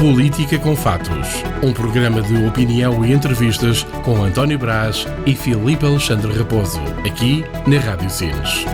Política com Fatos, um programa de opinião e entrevistas com António Brás e Filipe Alexandre Raposo, aqui na Rádio Sines.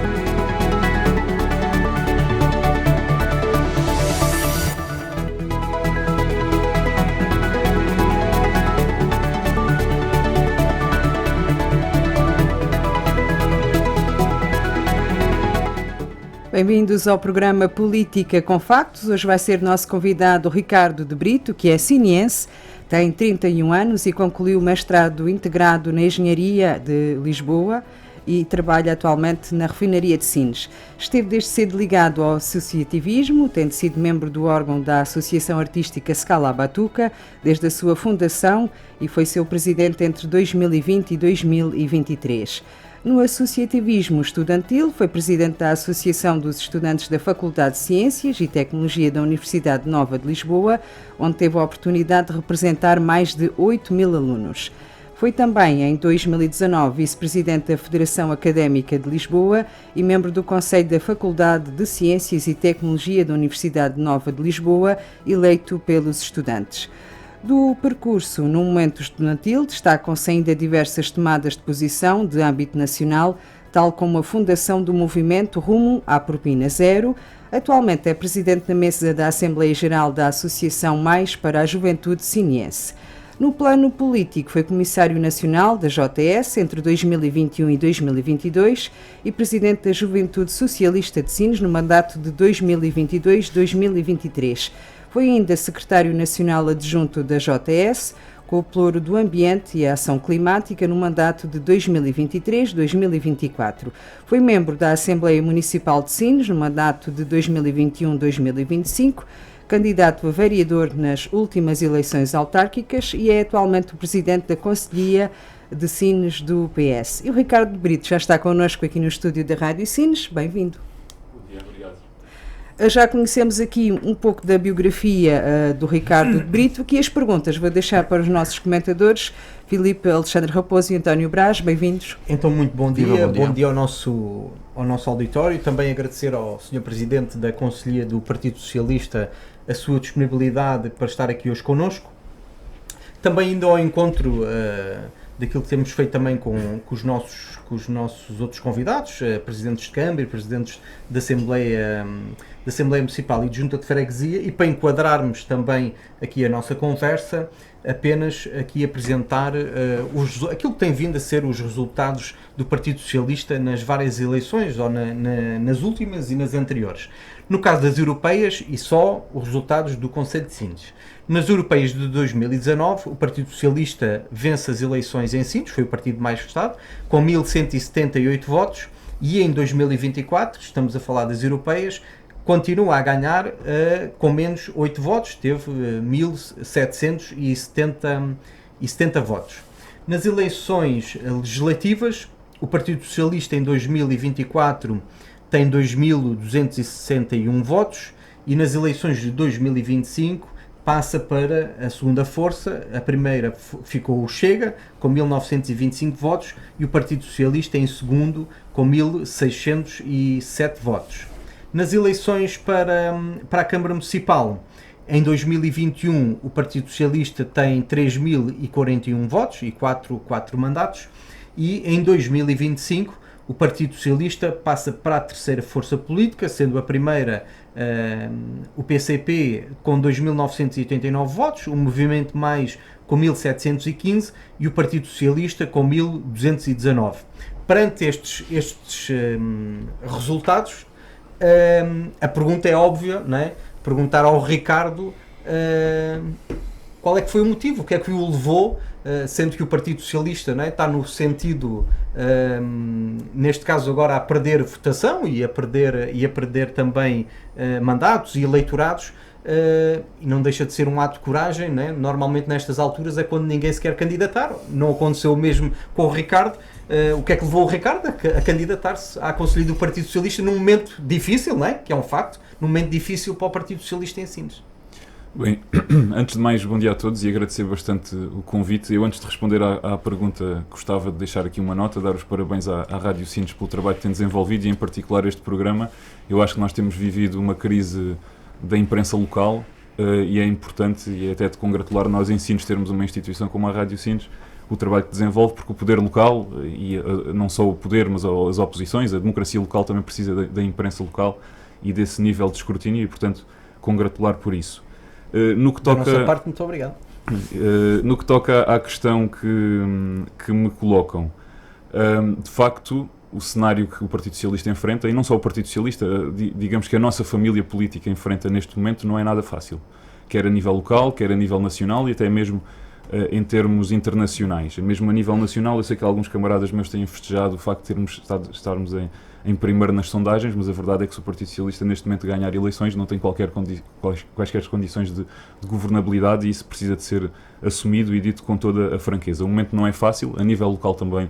Bem-vindos ao programa Política com Factos. Hoje vai ser nosso convidado Ricardo de Brito, que é siniense, tem 31 anos e concluiu o mestrado integrado na Engenharia de Lisboa e trabalha atualmente na refinaria de Sines. Esteve desde cedo ligado ao associativismo, tendo sido membro do órgão da Associação Artística Scala Batuca desde a sua fundação e foi seu presidente entre 2020 e 2023. No associativismo estudantil, foi presidente da Associação dos Estudantes da Faculdade de Ciências e Tecnologia da Universidade Nova de Lisboa, onde teve a oportunidade de representar mais de 8.000 alunos. Foi também, em 2019, vice-presidente da Federação Académica de Lisboa e membro do Conselho da Faculdade de Ciências e Tecnologia da Universidade Nova de Lisboa, eleito pelos estudantes. Do percurso no momento estudantil destacam-se ainda diversas tomadas de posição de âmbito nacional, tal como a fundação do movimento Rumo à Propina Zero. Atualmente é presidente da mesa da Assembleia Geral da Associação Mais para a Juventude Siniense. No plano político foi comissário nacional da JS entre 2021 e 2022 e presidente da Juventude Socialista de Sines no mandato de 2022-2023. Foi ainda secretário nacional adjunto da JS, com o Pluro do Ambiente e a Ação Climática no mandato de 2023-2024. Foi membro da Assembleia Municipal de Sines no mandato de 2021-2025, candidato a vereador nas últimas eleições autárquicas e é atualmente o presidente da Conselhia de Sines do PS. E o Ricardo de Brito já está connosco aqui no estúdio da Rádio Sines. Bem-vindo. Bom dia, obrigado. Já conhecemos aqui um pouco da biografia do Ricardo de Brito, aqui as perguntas vou deixar para os nossos comentadores, Filipe Alexandre Raposo e António Brás, bem-vindos. Então, muito bom dia, bom dia ao nosso auditório, também agradecer ao Sr. Presidente da Conselhia do Partido Socialista a sua disponibilidade para estar aqui hoje connosco, também indo ao encontro daquilo que temos feito também com os nossos outros convidados, presidentes de Câmara e presidentes da Assembleia Municipal e de Junta de Freguesia, e para enquadrarmos também aqui a nossa conversa, apenas aqui apresentar aquilo que tem vindo a ser os resultados do Partido Socialista nas várias eleições, ou nas últimas e nas anteriores. No caso das europeias, e só os resultados do Conselho de Sines. Nas europeias de 2019, o Partido Socialista vence as eleições em Sines, foi o partido mais votado, com 1.178 votos, e em 2024, estamos a falar das europeias, continua a ganhar com menos 8 votos, teve 1.770 votos. Nas eleições legislativas, o Partido Socialista em 2024 tem 2.261 votos e nas eleições de 2025 passa para a segunda força. A primeira ficou o Chega, com 1.925 votos, e o Partido Socialista em segundo, com 1.607 votos. Nas eleições para a Câmara Municipal, em 2021, o Partido Socialista tem 3.041 votos e 4 mandatos, e em 2025 o Partido Socialista passa para a terceira força política, sendo a primeira o PCP com 2.989 votos, o Movimento Mais com 1.715 e o Partido Socialista com 1.219. Perante estes resultados, a pergunta é óbvia, não é? Perguntar ao Ricardo qual é que foi o motivo, o que é que o levou, sendo que o Partido Socialista, não é, está no sentido, neste caso agora, a perder votação e a perder também mandatos e eleitorados, e não deixa de ser um ato de coragem, não é? Normalmente nestas alturas é quando ninguém se quer candidatar, não aconteceu o mesmo com o Ricardo. O que é que levou o Ricardo a candidatar-se à Conselhia do Partido Socialista num momento difícil, não é? Que é um facto, num momento difícil para o Partido Socialista em Sines? Bem, antes de mais, bom dia a todos e agradecer bastante o convite. Eu, antes de responder à pergunta, gostava de deixar aqui uma nota, dar os parabéns à Rádio Sines pelo trabalho que tem desenvolvido e, em particular, este programa. Eu acho que nós temos vivido uma crise da imprensa local e é importante, e é até de congratular nós em Sines termos uma instituição como a Rádio Sines, o trabalho que desenvolve, porque o poder local, e não só o poder, mas as oposições, a democracia local também precisa da imprensa local e desse nível de escrutínio, e portanto congratular por isso. No que toca, da nossa parte, muito obrigado. No que toca à questão que me colocam, de facto, o cenário que o Partido Socialista enfrenta, e não só o Partido Socialista, digamos que a nossa família política enfrenta neste momento, não é nada fácil. Quer a nível local, quer a nível nacional e até mesmo em termos internacionais. Mesmo a nível nacional, eu sei que alguns camaradas meus têm festejado o facto de estarmos em primeiro nas sondagens, mas a verdade é que se o Partido Socialista neste momento ganhar eleições não tem quaisquer condições de governabilidade, e isso precisa de ser assumido e dito com toda a franqueza. O momento não é fácil, a nível local também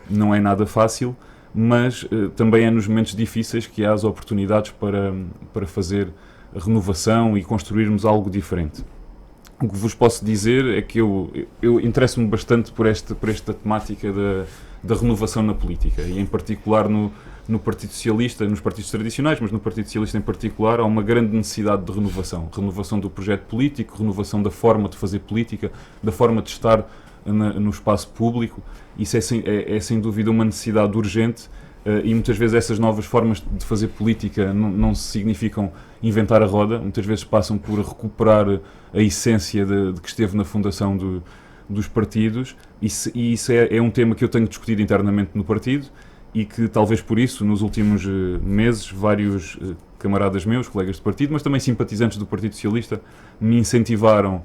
não é nada fácil, mas também é nos momentos difíceis que há as oportunidades para fazer a renovação e construirmos algo diferente. O que vos posso dizer é que eu interesso-me bastante por esta temática da renovação na política, e em particular no Partido Socialista, nos partidos tradicionais, mas no Partido Socialista em particular, há uma grande necessidade de renovação do projeto político, renovação da forma de fazer política, da forma de estar no espaço público. Isso é sem dúvida uma necessidade urgente, e muitas vezes essas novas formas de fazer política não significam inventar a roda, muitas vezes passam por recuperar a essência de que esteve na fundação dos partidos, e isso é um tema que eu tenho discutido internamente no partido, e que talvez por isso, nos últimos meses, vários camaradas meus, colegas de partido, mas também simpatizantes do Partido Socialista, me incentivaram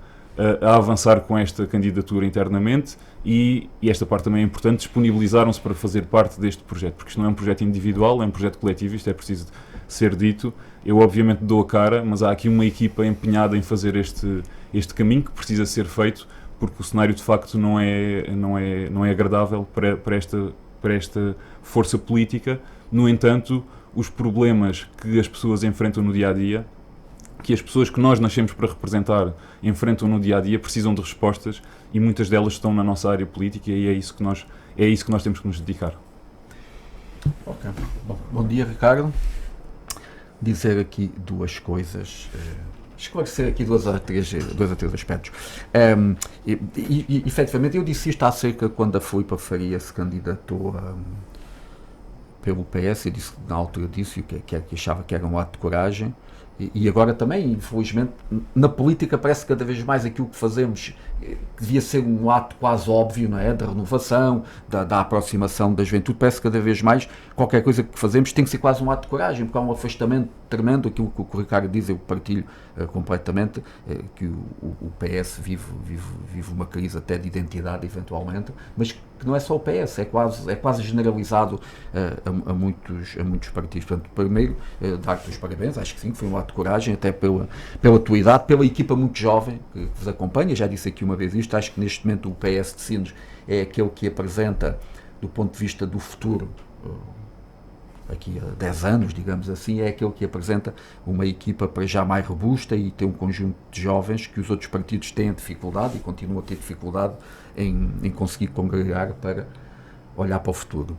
a avançar com esta candidatura internamente, e esta parte também é importante, disponibilizaram-se para fazer parte deste projeto, porque isto não é um projeto individual, é um projeto coletivo, isto é preciso ser dito. Eu obviamente dou a cara, mas há aqui uma equipa empenhada em fazer este caminho que precisa ser feito, porque o cenário de facto não é agradável para esta força política. No entanto, os problemas que as pessoas enfrentam no dia-a-dia, que as pessoas que nós nascemos para representar enfrentam no dia-a-dia, precisam de respostas, e muitas delas estão na nossa área política, e é isso que nós temos que nos dedicar. Okay. Bom dia, Ricardo. Dizer aqui duas coisas, esclarecer aqui dois a três aspectos. Efetivamente, eu disse isto acerca quando a Filipa Faria se candidatou pelo PS, eu disse, na altura disse que achava que era um ato de coragem, e agora também, infelizmente, na política parece cada vez mais aquilo que fazemos que devia ser um ato quase óbvio, não é? Da renovação, da aproximação da juventude, parece cada vez mais qualquer coisa que fazemos tem que ser quase um ato de coragem, porque há um afastamento tremendo. Aquilo que o Ricardo diz, eu partilho completamente, que o PS vive uma crise até de identidade, eventualmente, mas que não é só o PS, é quase generalizado a muitos partidos. Portanto, primeiro, dar-te os parabéns, acho que sim, foi um ato de coragem, até pela tua idade, pela equipa muito jovem que vos acompanha. Já disse aqui uma vez isto, acho que neste momento o PS de Sines é aquele que apresenta, do ponto de vista do futuro, aqui a 10 anos, digamos assim, é aquele que apresenta uma equipa para já mais robusta, e tem um conjunto de jovens que os outros partidos têm dificuldade e continuam a ter dificuldade em conseguir congregar para olhar para o futuro.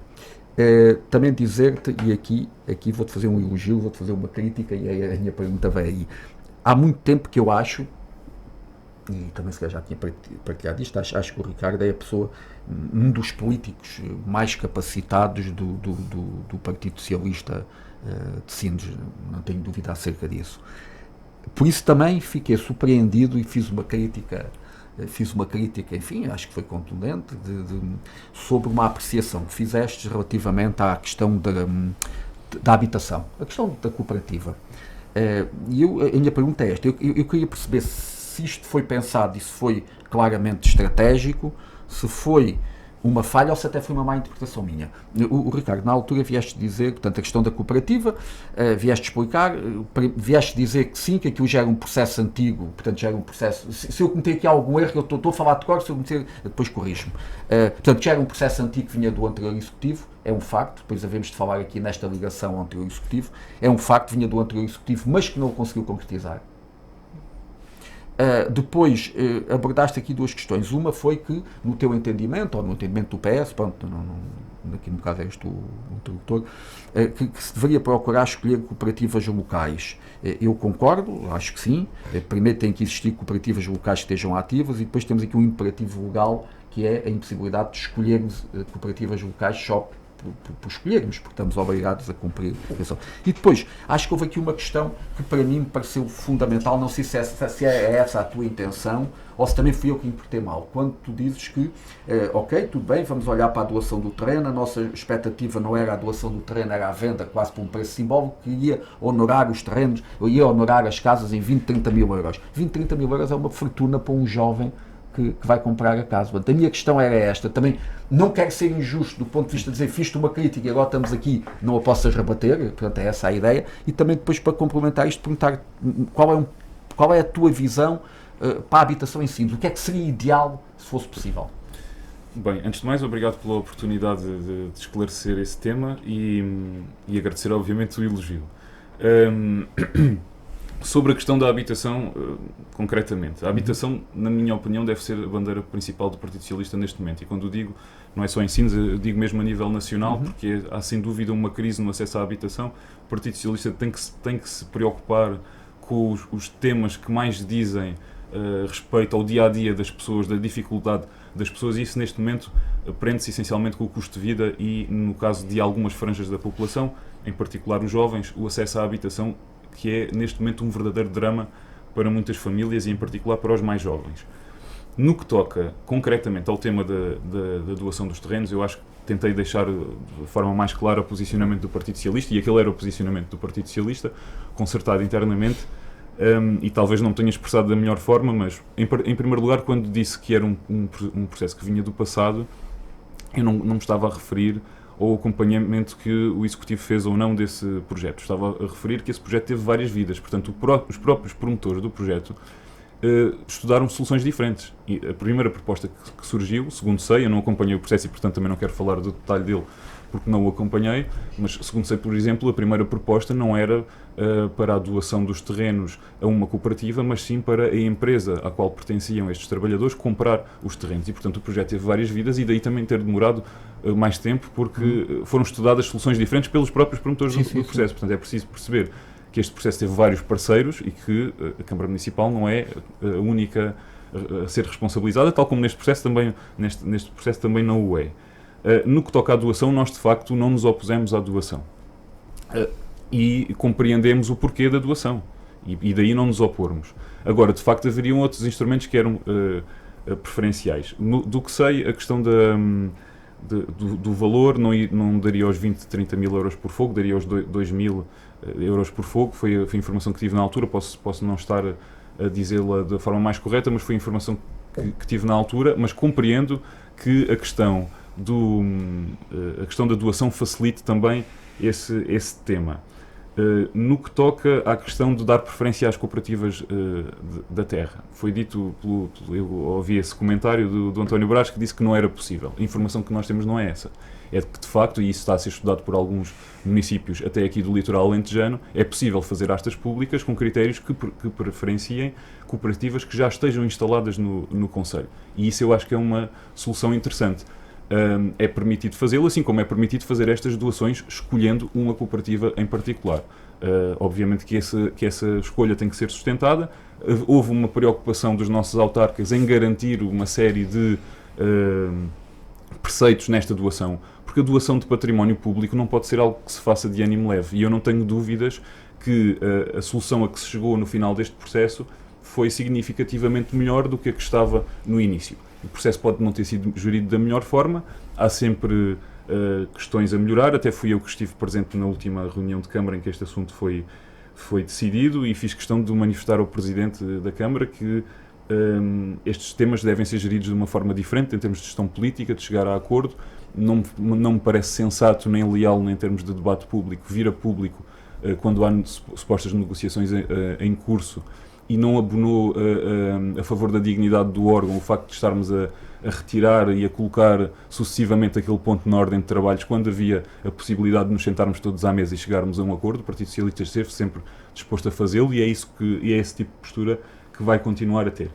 Também dizer-te, e aqui vou-te fazer um elogio, vou-te fazer uma crítica, e a minha pergunta vai aí. Há muito tempo que eu acho, e também se calhar já tinha partilhado isto, acho que o Ricardo é a pessoa, um dos políticos mais capacitados do Partido Socialista de Sines, não tenho dúvida acerca disso. Por isso também fiquei surpreendido e fiz uma crítica, enfim, acho que foi contundente, sobre uma apreciação que fizeste relativamente à questão da habitação, a questão da cooperativa. E a minha pergunta é esta, eu queria perceber se isto foi pensado e se foi claramente estratégico, se foi uma falha ou se até foi uma má interpretação minha. O Ricardo, na altura, vieste dizer, portanto, a questão da cooperativa, vieste explicar, vieste dizer que sim, que aquilo já era um processo antigo, portanto, já era um processo, se eu cometer aqui algum erro, eu estou a falar de cor, se eu cometer, depois corrijo-me. Portanto, já era um processo antigo que vinha do anterior executivo, é um facto, depois havemos de falar aqui nesta ligação ao anterior executivo, é um facto, vinha do anterior executivo, mas que não o conseguiu concretizar. Depois abordaste aqui duas questões. Uma foi que, no teu entendimento, ou no entendimento do PS, pronto, aqui no caso és tu o interlocutor, que se deveria procurar escolher cooperativas locais. Eu concordo, acho que sim. Primeiro tem que existir cooperativas locais que estejam ativas e depois temos aqui um imperativo legal que é a impossibilidade de escolhermos cooperativas locais só por escolhermos, porque estamos obrigados a cumprir isso. E depois, acho que houve aqui uma questão que para mim me pareceu fundamental, não sei se é essa a tua intenção, ou se também fui eu que interpretei mal, quando tu dizes que, ok, tudo bem, vamos olhar para a doação do terreno, a nossa expectativa não era a doação do terreno, era a venda quase por um preço simbólico, que ia honorar os terrenos, ia honorar as casas em 20, 30 mil euros. 20, 30 mil euros é uma fortuna para um jovem que vai comprar a casa. A minha questão era esta, também não quero ser injusto do ponto de vista de dizer fiz-te uma crítica e agora estamos aqui, não a possas rebater, portanto é essa a ideia, e também depois para complementar isto, perguntar qual é a tua visão para a habitação em si, o que é que seria ideal se fosse possível? Bem, antes de mais, obrigado pela oportunidade de esclarecer esse tema e agradecer obviamente o elogio. Sobre a questão da habitação, concretamente, a habitação, na minha opinião, deve ser a bandeira principal do Partido Socialista neste momento. E quando digo, não é só em Sines, eu digo mesmo a nível nacional, porque há sem dúvida uma crise no acesso à habitação. O Partido Socialista tem que se preocupar com os temas que mais dizem respeito ao dia-a-dia das pessoas, da dificuldade das pessoas, e isso neste momento prende-se essencialmente com o custo de vida e, no caso de algumas franjas da população, em particular os jovens, o acesso à habitação, que é neste momento um verdadeiro drama para muitas famílias e em particular para os mais jovens. No que toca concretamente ao tema da doação dos terrenos, eu acho que tentei deixar de forma mais clara o posicionamento do Partido Socialista, e aquele era o posicionamento do Partido Socialista, concertado internamente, e talvez não tenha expressado da melhor forma, mas em primeiro lugar, quando disse que era um processo que vinha do passado, eu não me estava a referir ao acompanhamento que o Executivo fez ou não desse projeto. Estava a referir que esse projeto teve várias vidas, portanto os próprios promotores do projeto estudaram soluções diferentes. E a primeira proposta que surgiu, segundo sei, eu não acompanhei o processo e portanto também não quero falar do detalhe dele porque não o acompanhei, mas segundo sei, por exemplo, a primeira proposta não era para a doação dos terrenos a uma cooperativa, mas sim para a empresa à qual pertenciam estes trabalhadores comprar os terrenos. E portanto o projeto teve várias vidas e daí também ter demorado mais tempo, porque foram estudadas soluções diferentes pelos próprios promotores do processo. Portanto é preciso perceber que este processo teve vários parceiros e que a Câmara Municipal não é a única a ser responsabilizada, tal como neste processo também não o é. No que toca à doação, nós de facto não nos opusemos à doação e compreendemos o porquê da doação e daí não nos opormos. Agora, de facto, haveriam outros instrumentos que eram preferenciais. Do que sei, a questão do valor não daria aos 20, 30 mil euros por fogo, daria aos 2 mil euros por fogo. Foi a informação que tive na altura, posso não estar a dizê-la da forma mais correta, mas foi a informação que tive na altura, mas compreendo que a questão da doação facilite também esse tema. No que toca à questão de dar preferência às cooperativas da terra, foi dito, eu ouvi esse comentário do António Brás que disse que não era possível. A informação que nós temos não é essa. É que, de facto, e isso está a ser estudado por alguns municípios até aqui do litoral alentejano, é possível fazer astas públicas com critérios que preferenciem cooperativas que já estejam instaladas no concelho. E isso eu acho que é uma solução interessante. É permitido fazê-lo, assim como é permitido fazer estas doações escolhendo uma cooperativa em particular. Obviamente que essa escolha tem que ser sustentada. Houve uma preocupação dos nossos autarcas em garantir uma série de preceitos nesta doação, porque a doação de património público não pode ser algo que se faça de ânimo leve, e eu não tenho dúvidas que a solução a que se chegou no final deste processo foi significativamente melhor do que a que estava no início. O processo pode não ter sido gerido da melhor forma, há sempre questões a melhorar, até fui eu que estive presente na última reunião de Câmara em que este assunto foi decidido, e fiz questão de manifestar ao Presidente da Câmara que estes temas devem ser geridos de uma forma diferente, em termos de gestão política, de chegar a acordo. Não me parece sensato nem leal, nem em termos de debate público, vir a público quando há supostas negociações em curso, e não abonou a favor da dignidade do órgão o facto de estarmos a retirar e a colocar sucessivamente aquele ponto na ordem de trabalhos quando havia a possibilidade de nos sentarmos todos à mesa e chegarmos a um acordo. O Partido Socialista esteve sempre disposto a fazê-lo, e é esse tipo de postura que vai continuar a ter.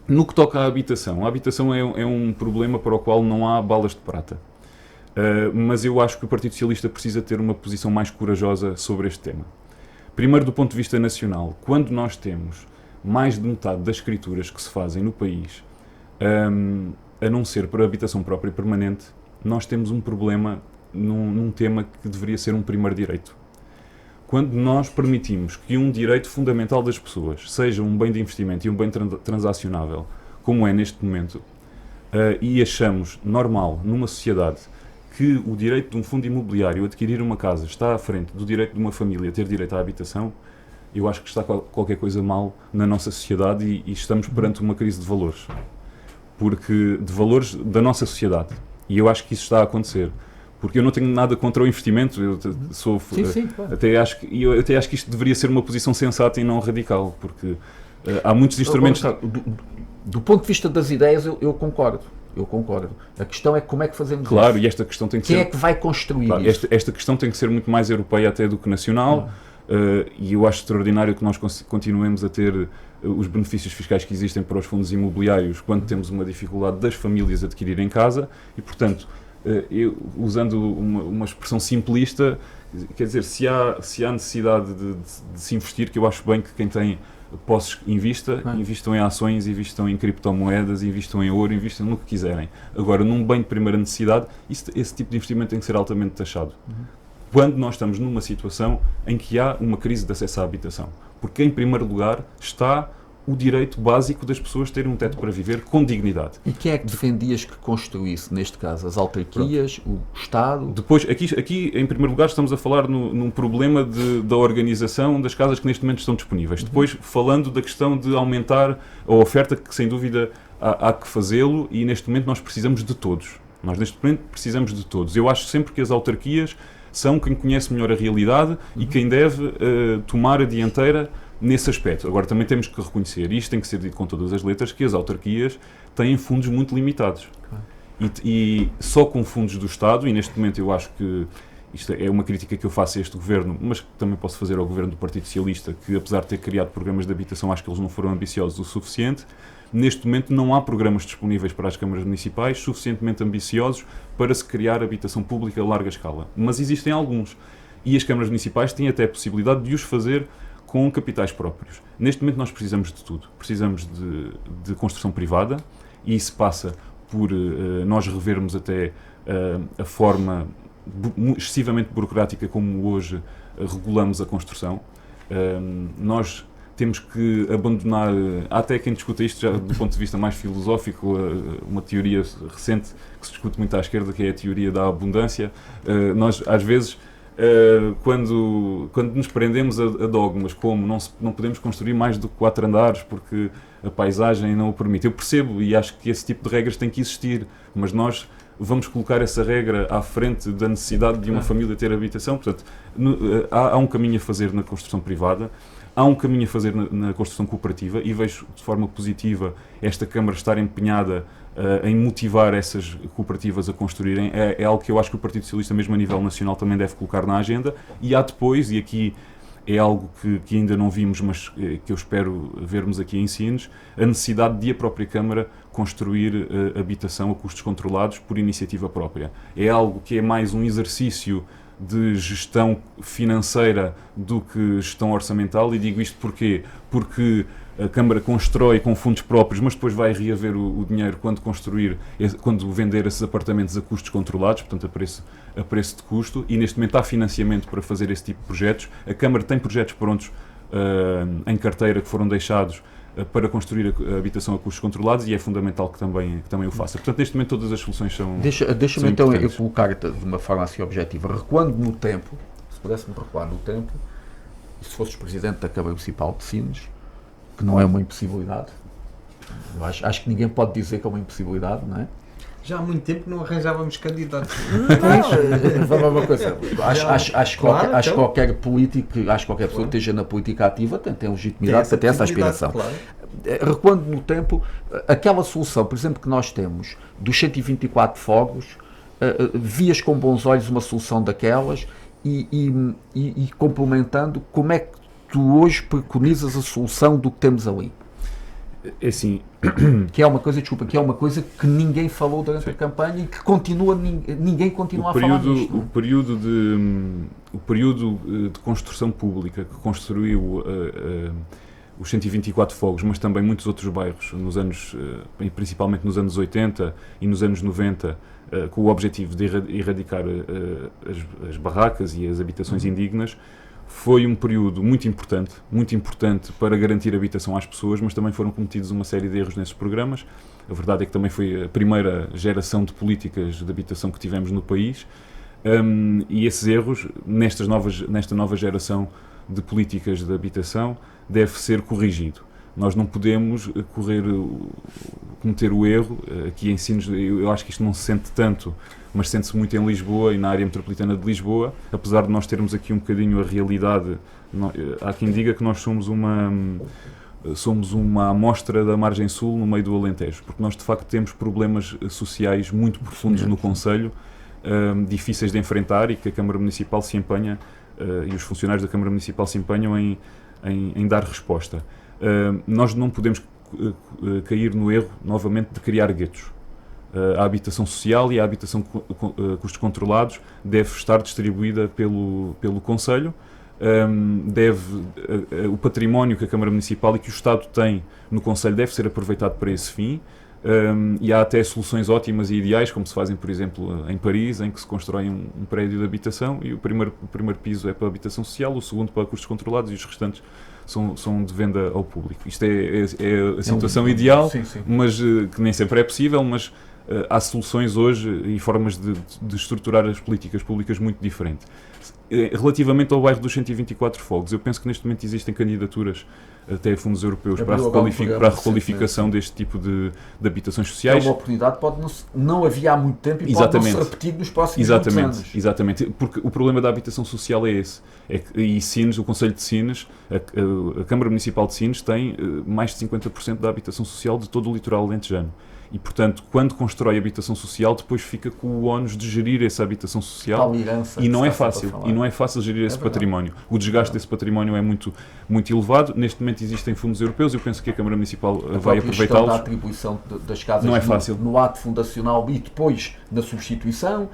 No que toca à habitação, a habitação é um problema para o qual não há balas de prata. Mas eu acho que o Partido Socialista precisa ter uma posição mais corajosa sobre este tema. Primeiro, do ponto de vista nacional, quando nós temos mais de metade das escrituras que se fazem no país, a não ser para habitação própria e permanente, nós temos um problema num tema que deveria ser um primeiro direito. Quando nós permitimos que um direito fundamental das pessoas seja um bem de investimento e um bem transacionável, como é neste momento, e achamos normal numa sociedade que o direito de um fundo imobiliário adquirir uma casa está à frente do direito de uma família ter direito à habitação, eu acho que está qualquer coisa mal na nossa sociedade e estamos perante uma crise de valores. De valores da nossa sociedade. E eu acho que isso está a acontecer. Porque eu não tenho nada contra o investimento, eu sou, claro. até acho que isto deveria ser uma posição sensata e não radical, porque há muitos instrumentos... Do ponto de vista das ideias, eu concordo. A questão é como é que fazemos isso. Claro, e esta questão tem que ser... Quem é que vai construir isso? Esta questão tem que ser muito mais europeia até do que nacional, e eu acho extraordinário que nós continuemos a ter os benefícios fiscais que existem para os fundos imobiliários quando temos uma dificuldade das famílias a adquirirem casa, e portanto... usando uma expressão simplista, quer dizer, se há necessidade de se investir, que eu acho bem que quem tem posses invistam em ações, invistam em criptomoedas, invistam em ouro, invistam no que quiserem. Agora, num bem de primeira necessidade, esse tipo de investimento tem que ser altamente taxado. Quando nós estamos numa situação em que há uma crise de acesso à habitação. Porque, em primeiro lugar, está o direito básico das pessoas terem um teto para viver com dignidade. E quem é que defendias que construísse, neste caso, as autarquias, o Estado? Depois, aqui, em primeiro lugar, estamos a falar num problema da organização das casas que neste momento estão disponíveis. Depois, falando da questão de aumentar a oferta, que sem dúvida há que fazê-lo, e neste momento nós precisamos de todos. Nós neste momento precisamos de todos. Eu acho sempre que as autarquias são quem conhece melhor a realidade e quem deve tomar a dianteira nesse aspecto. Agora, também temos que reconhecer, e isto tem que ser dito com todas as letras, que as autarquias têm fundos muito limitados. Claro. E só com fundos do Estado, e neste momento eu acho que isto é uma crítica que eu faço a este governo, mas que também posso fazer ao governo do Partido Socialista, que apesar de ter criado programas de habitação, acho que eles não foram ambiciosos o suficiente. Neste momento não há programas disponíveis para as câmaras municipais suficientemente ambiciosos para se criar habitação pública a larga escala. Mas existem alguns. E as câmaras municipais têm até a possibilidade de os fazer com capitais próprios. Neste momento nós precisamos de tudo. Precisamos de construção privada, e isso passa por nós revermos até a forma excessivamente burocrática como hoje regulamos a construção. Nós temos que abandonar, há até quem discuta isto já do ponto de vista mais filosófico, uma teoria recente que se discute muito à esquerda, que é a teoria da abundância. Nós, às vezes, quando nos prendemos a dogmas como não podemos construir mais do que 4 andares porque a paisagem não o permite. Eu percebo e acho que esse tipo de regras tem que existir, mas nós vamos colocar essa regra à frente da necessidade de uma família ter habitação. Portanto, há um caminho a fazer na construção privada, há um caminho a fazer na construção cooperativa, e vejo de forma positiva esta Câmara estar empenhada em motivar essas cooperativas a construírem. É algo que eu acho que o Partido Socialista, mesmo a nível nacional, também deve colocar na agenda. E há depois, e aqui é algo que ainda não vimos, mas que eu espero vermos aqui em Sines, a necessidade de a própria Câmara construir habitação a custos controlados por iniciativa própria. É algo que é mais um exercício de gestão financeira do que gestão orçamental, e digo isto porquê? Porque a Câmara constrói com fundos próprios, mas depois vai reaver o dinheiro quando vender esses apartamentos a custos controlados, portanto a preço de custo, e neste momento há financiamento para fazer esse tipo de projetos. A Câmara tem projetos prontos em carteira que foram deixados para construir a habitação a custos controlados, e é fundamental que também o faça. Portanto, neste momento todas as soluções são Deixa-me então eu colocar-te de uma forma assim objetiva, recuando no tempo, se pudéssemos recuar no tempo, se fosses Presidente da Câmara Municipal de Sines, que não é uma impossibilidade, eu acho que ninguém pode dizer que é uma impossibilidade, não é? Já há muito tempo não arranjávamos candidatos. Uma coisa, acho que qualquer político, acho que qualquer pessoa que esteja na política ativa tem legitimidade para ter essa aspiração. Claro. Recuando no tempo, aquela solução, por exemplo, que nós temos dos 124 fogos, vias com bons olhos uma solução daquelas, e complementando, como é que tu hoje preconizas a solução do que temos ali? É assim, que é uma coisa, desculpa, que é uma coisa que ninguém falou durante a campanha e que ninguém continua a falar nisto. O período de construção pública que construiu os 124 Fogos, mas também muitos outros bairros, principalmente nos anos 80 e nos anos 90, com o objetivo de erradicar as barracas e as habitações indignas, foi um período muito importante para garantir habitação às pessoas, mas também foram cometidos uma série de erros nesses programas. A verdade é que também foi a primeira geração de políticas de habitação que tivemos no país, e esses erros, nesta nova geração de políticas de habitação, deve ser corrigido. Nós não podemos cometer o erro, aqui em Sines, eu acho que isto não se sente tanto, mas sente-se muito em Lisboa e na área metropolitana de Lisboa, apesar de nós termos aqui um bocadinho a realidade. Há quem diga que nós somos uma amostra da margem sul no meio do Alentejo, porque nós de facto temos problemas sociais muito profundos no concelho, difíceis de enfrentar, e que a Câmara Municipal se empenha, e os funcionários da Câmara Municipal se empenham em dar resposta. Nós não podemos cair no erro, novamente, de criar guetos. A habitação social e a habitação custos controlados deve estar distribuída pelo Conselho. O património que a Câmara Municipal e que o Estado tem no Conselho deve ser aproveitado para esse fim. E há até soluções ótimas e ideais, como se fazem, por exemplo, em Paris, em que se constrói um prédio de habitação e o primeiro piso é para a habitação social, o segundo para custos controlados e os restantes são de venda ao público. Isto é a situação ideal, sim. Mas que nem sempre é possível, mas há soluções hoje e formas de estruturar as políticas públicas muito diferentes. Relativamente ao bairro dos 124 Fogos, eu penso que neste momento existem candidaturas até a fundos europeus para a requalificação deste tipo de habitações sociais. É uma oportunidade que não havia há muito tempo e pode não se repetir nos próximos anos. Exatamente, porque o problema da habitação social é esse. E Sines, o Conselho de Sines, a Câmara Municipal de Sines tem mais de 50% da habitação social de todo o litoral alentejano. E, portanto, quando constrói habitação social, depois fica com o ónus de gerir essa habitação social. E não é fácil. E não é fácil gerir esse património. O desgaste desse património é muito, muito elevado. Neste momento existem fundos europeus. Eu penso que a Câmara Municipal vai aproveitá-los. A atribuição das casas não é fácil. No ato fundacional e depois na substituição.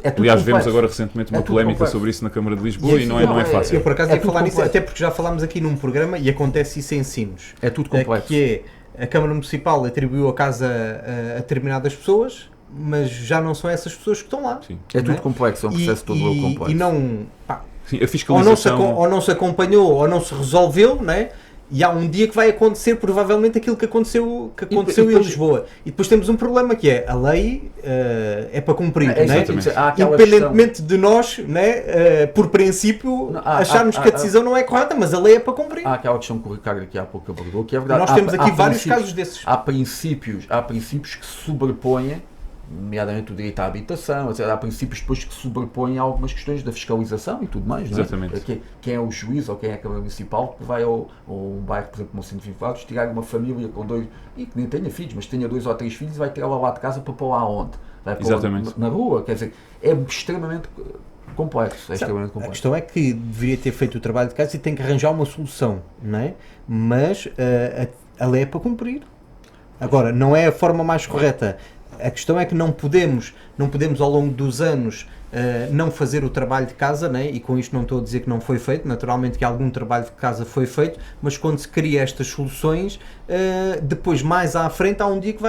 Aliás, vemos agora recentemente uma polémica sobre isso na Câmara de Lisboa e não é fácil. Eu, por acaso, ia falar nisso, até porque já falámos aqui num programa e acontece isso em Sines. É tudo complexo. A Câmara Municipal atribuiu a casa a determinadas pessoas, mas já não são essas pessoas que estão lá. Sim. É tudo complexo, é um processo todo complexo. E não... Sim, a fiscalização... ou não se acompanhou, ou não se resolveu, não é? E há um dia que vai acontecer provavelmente aquilo que aconteceu em Lisboa. E depois temos um problema que é a lei é para cumprir, não é? Independentemente de nós, né, por princípio, acharmos que a decisão não é correta, mas a lei é para cumprir. Há aquela questão que o Ricardo aqui há pouco abordou, que é verdade. Nós temos aqui vários casos desses. Há princípios que se sobrepõem, nomeadamente o direito à habitação, há princípios depois que sobrepõem algumas questões da fiscalização e tudo mais. Exatamente. Não é? Quem é o juiz ou quem é a Câmara Municipal que vai ao bairro, por exemplo, como 124, tirar uma família com dois, e que nem tenha filhos, mas tenha 2 ou 3 filhos e vai tirá-la lá de casa para pôr lá onde? Vai pôr na rua, quer dizer, é extremamente complexo. A questão é que deveria ter feito o trabalho de casa e tem que arranjar uma solução, não é? Mas a lei é para cumprir. Agora, não é a forma mais correta. A questão é que não podemos ao longo dos anos não fazer o trabalho de casa, né? E com isto não estou a dizer que não foi feito, naturalmente que algum trabalho de casa foi feito, mas quando se cria estas soluções, depois mais à frente há um dia que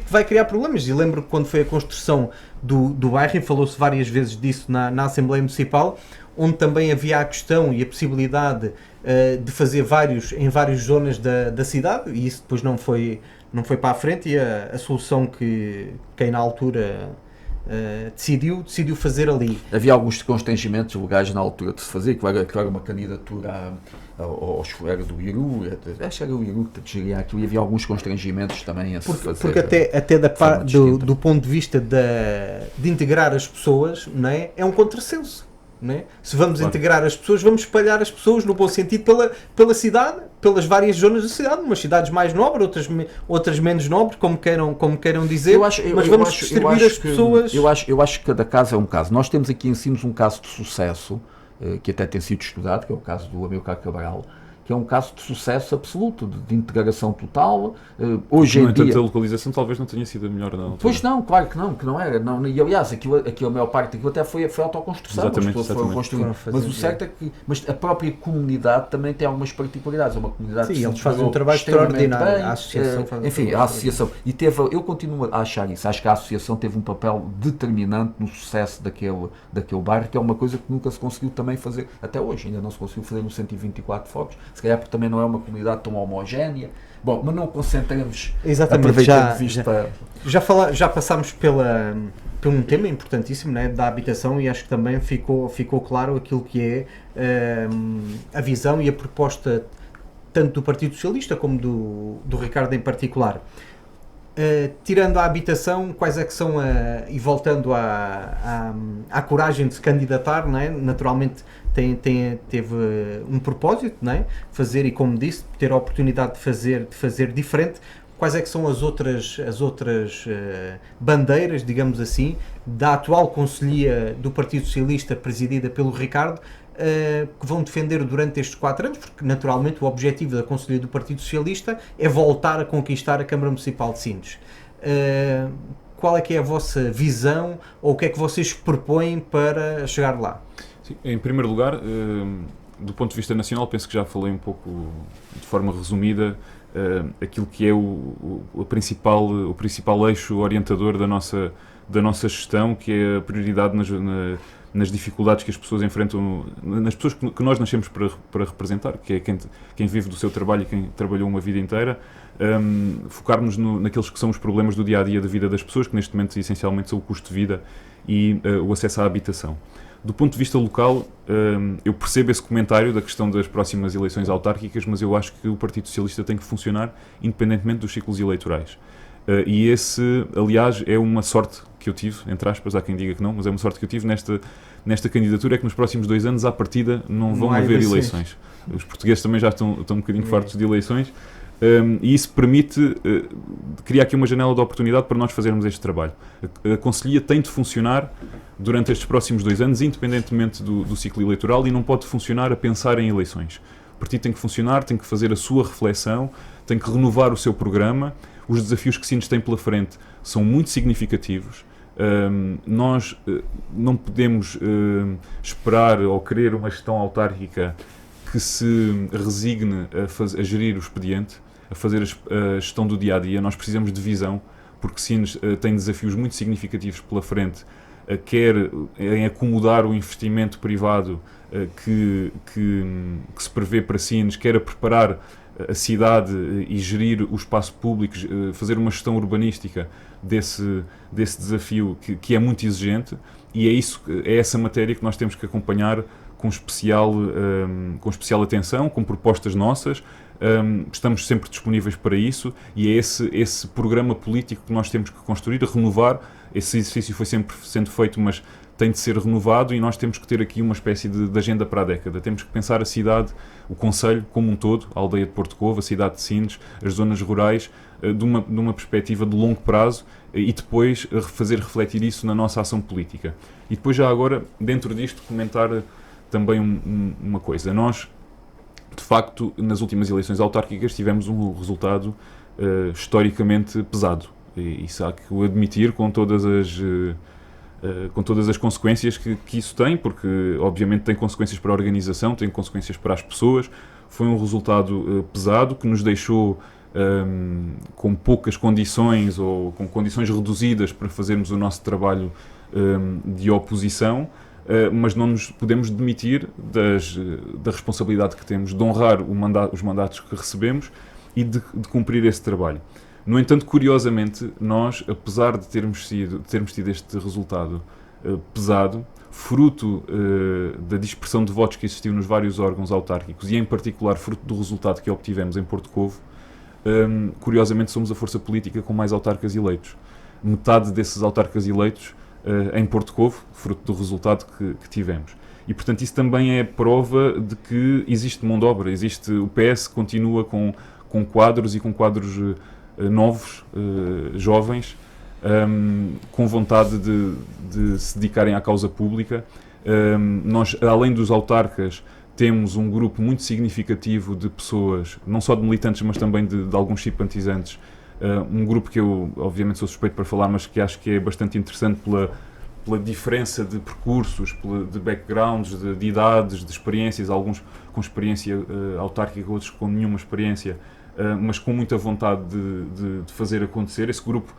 vai criar problemas. E lembro que quando foi a construção do bairro, e falou-se várias vezes disso na Assembleia Municipal, onde também havia a questão e a possibilidade de fazer em várias zonas da cidade, e isso depois não foi para a frente, e a solução que quem na altura decidiu fazer ali. Havia alguns constrangimentos legais na altura de se fazer, que era uma candidatura ao escolher do Iru, acho que era o Iru que geria aquilo, e havia alguns constrangimentos também a se fazer. Porque até do ponto de vista de integrar as pessoas, não é? É um contrassenso. É? Se vamos integrar as pessoas, vamos espalhar as pessoas no bom sentido pela cidade, pelas várias zonas da cidade, umas cidades mais nobres, outras menos nobres, como queiram dizer, mas vamos distribuir as pessoas. Eu acho que cada caso é um caso. Nós temos aqui em Sines um caso de sucesso, que até tem sido estudado, que é o caso do Amilcar Cabral, que é um caso de sucesso absoluto, de integração total. Hoje em dia... a localização talvez não tenha sido a melhor, não. Pois não, claro que não era. Não, e aliás, aquilo, a maior parte daquilo até foi autoconstrução. Exatamente, as pessoas foram construindo. Mas o certo é que a própria comunidade também tem algumas particularidades. É uma comunidade que eles fazem um trabalho extraordinário. Bem, a associação a associação. E eu continuo a achar isso. Acho que a associação teve um papel determinante no sucesso daquele bairro, que é uma coisa que nunca se conseguiu também fazer. Até hoje ainda não se conseguiu fazer no 124 Fogos. Se calhar porque também não é uma comunidade tão homogénea. Bom, mas não concentremos. Exatamente, já passámos por um tema importantíssimo, né, da habitação, e acho que também ficou claro aquilo que é a visão e a proposta tanto do Partido Socialista como do Ricardo em particular. Tirando a habitação, quais é que são, e voltando à coragem de se candidatar, não é? Naturalmente teve um propósito, não é? Fazer, e como disse, ter a oportunidade de fazer diferente. Quais é que são as outras bandeiras, digamos assim, da atual Conselhia do Partido Socialista, presidida pelo Ricardo, que vão defender durante estes 4 anos, porque naturalmente o objetivo da Conselhia do Partido Socialista é voltar a conquistar a Câmara Municipal de Sines. Qual é que é a vossa visão, ou o que é que vocês propõem para chegar lá? Sim, em primeiro lugar, do ponto de vista nacional, penso que já falei um pouco de forma resumida aquilo que é o principal eixo orientador da nossa gestão, que é a prioridade nas dificuldades que as pessoas enfrentam, nas pessoas que nós nascemos para representar, que é quem vive do seu trabalho e quem trabalhou uma vida inteira. Focarmos naqueles que são os problemas do dia-a-dia da vida das pessoas, que neste momento essencialmente são o custo de vida e o acesso à habitação. Do ponto de vista local, eu percebo esse comentário da questão das próximas eleições autárquicas, mas eu acho que o Partido Socialista tem que funcionar independentemente dos ciclos eleitorais. E esse, aliás, é uma sorte que eu tive, entre aspas, há quem diga que não, mas é uma sorte que eu tive nesta candidatura, é que nos próximos 2 anos, à partida, não vão haver eleições. Os portugueses também já estão um bocadinho fartos de eleições, e isso permite criar aqui uma janela de oportunidade para nós fazermos este trabalho. A Conselhia tem de funcionar durante estes próximos 2 anos, independentemente do ciclo eleitoral, e não pode funcionar a pensar em eleições. O partido tem que funcionar, tem que fazer a sua reflexão, tem que renovar o seu programa. Os desafios que Sines tem pela frente são muito significativos. Nós não podemos esperar ou querer uma gestão autárquica que se resigne a gerir o expediente, a fazer a gestão do dia-a-dia. Nós precisamos de visão, porque Sines tem desafios muito significativos pela frente, quer em acomodar o investimento privado que se prevê para Sines, quer a preparar a cidade e gerir o espaço público, fazer uma gestão urbanística desse desafio que é muito exigente, e é essa matéria que nós temos que acompanhar com especial atenção, com propostas nossas. Estamos sempre disponíveis para isso, e é esse programa político que nós temos que construir, renovar. Esse exercício foi sempre sendo feito, mas tem de ser renovado, e nós temos que ter aqui uma espécie de agenda para a década. Temos que pensar a cidade, o concelho como um todo, a aldeia de Porto Covo, a cidade de Sines, as zonas rurais, de uma perspectiva de longo prazo, e depois fazer refletir isso na nossa ação política. E depois, já agora, dentro disto, comentar também uma coisa. Nós, de facto, nas últimas eleições autárquicas tivemos um resultado historicamente pesado, e isso há que o admitir com todas as consequências que isso tem, porque obviamente tem consequências para a organização, tem consequências para as pessoas. Foi um resultado pesado, que nos deixou com poucas condições, ou com condições reduzidas para fazermos o nosso trabalho de oposição, mas não nos podemos demitir da responsabilidade que temos de honrar os mandatos que recebemos e de cumprir esse trabalho. No entanto, curiosamente, nós, apesar de termos tido este resultado pesado, fruto da dispersão de votos que existiu nos vários órgãos autárquicos, e em particular fruto do resultado que obtivemos em Porto Covo, curiosamente somos a força política com mais autarcas eleitos. Metade desses autarcas eleitos em Porto Covo, fruto do resultado que tivemos. E, portanto, isso também é prova de que existe mão de obra, o PS continua com quadros e com quadros novos, jovens, com vontade de se dedicarem à causa pública. Nós, além dos autarcas, temos um grupo muito significativo de pessoas, não só de militantes, mas também de alguns simpatizantes. Um grupo que eu, obviamente, sou suspeito para falar, mas que acho que é bastante interessante pela diferença de percursos, de backgrounds, de idades, de experiências, alguns com experiência autárquica, outros com nenhuma experiência, mas com muita vontade de fazer acontecer. Esse grupo,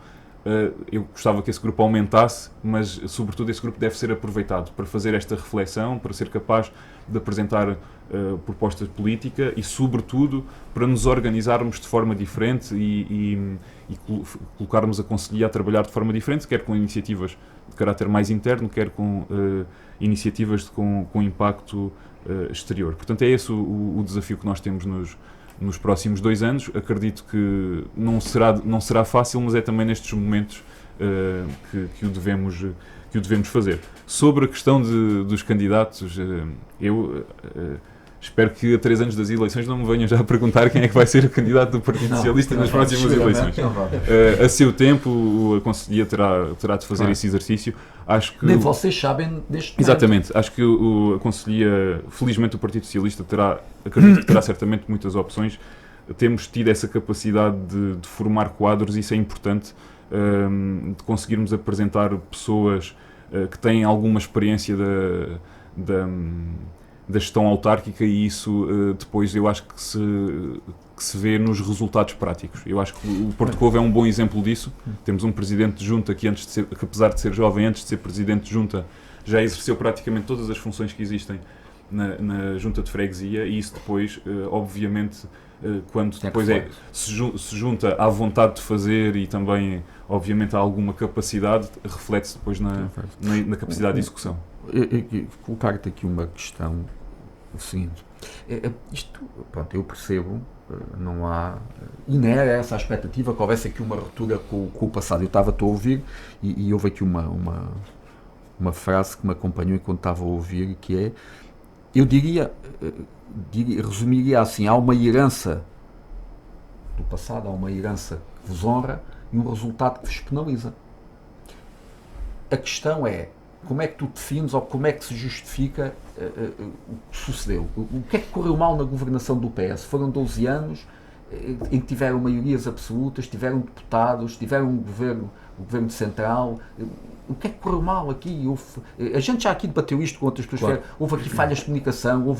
eu gostava que esse grupo aumentasse, mas sobretudo esse grupo deve ser aproveitado para fazer esta reflexão, para ser capaz de apresentar proposta política e sobretudo para nos organizarmos de forma diferente e colocarmos a Conselhia a trabalhar de forma diferente, quer com iniciativas de caráter mais interno, quer com iniciativas com impacto exterior. Portanto, é esse o desafio que nós temos nos próximos 2 anos. Acredito que não será fácil, mas é também nestes momentos que o devemos fazer. Sobre a questão dos candidatos, eu espero que a 3 anos das eleições não me venham já a perguntar quem é que vai ser o candidato do Partido Socialista nas próximas eleições. A seu tempo, a Conselhia terá de fazer esse exercício. Acho que nem vocês sabem deste momento. Exatamente. Acho que a Conselhia, felizmente o Partido Socialista acredito que terá certamente muitas opções. Temos tido essa capacidade de formar quadros e isso é importante, de conseguirmos apresentar pessoas que têm alguma experiência da gestão autárquica e isso depois eu acho que se vê nos resultados práticos. Eu acho que o Porto Covo é um bom exemplo disso. Temos um presidente de junta que apesar de ser jovem, antes de ser presidente de junta, já exerceu praticamente todas as funções que existem na junta de freguesia e isso depois, obviamente, quando depois se junta à vontade de fazer e também, obviamente, há alguma capacidade, reflete-se depois na capacidade de execução. Colocar-te aqui uma questão, o seguinte, isto, pronto, eu percebo, não há, e nem era essa a expectativa que houvesse aqui uma ruptura com o passado. Eu estava a ouvir e houve aqui uma frase que me acompanhou enquanto estava a ouvir, que é, eu resumiria assim, há uma herança do passado, há uma herança que vos honra e um resultado que vos penaliza. A questão é, como é que tu defines ou como é que se justifica o que sucedeu? O que é que correu mal na governação do PS? Foram 12 anos em que tiveram maiorias absolutas, tiveram deputados, tiveram o governo central. O que é que correu mal aqui? A gente já aqui debateu isto com outras pessoas. Claro. Houve aqui falhas de comunicação,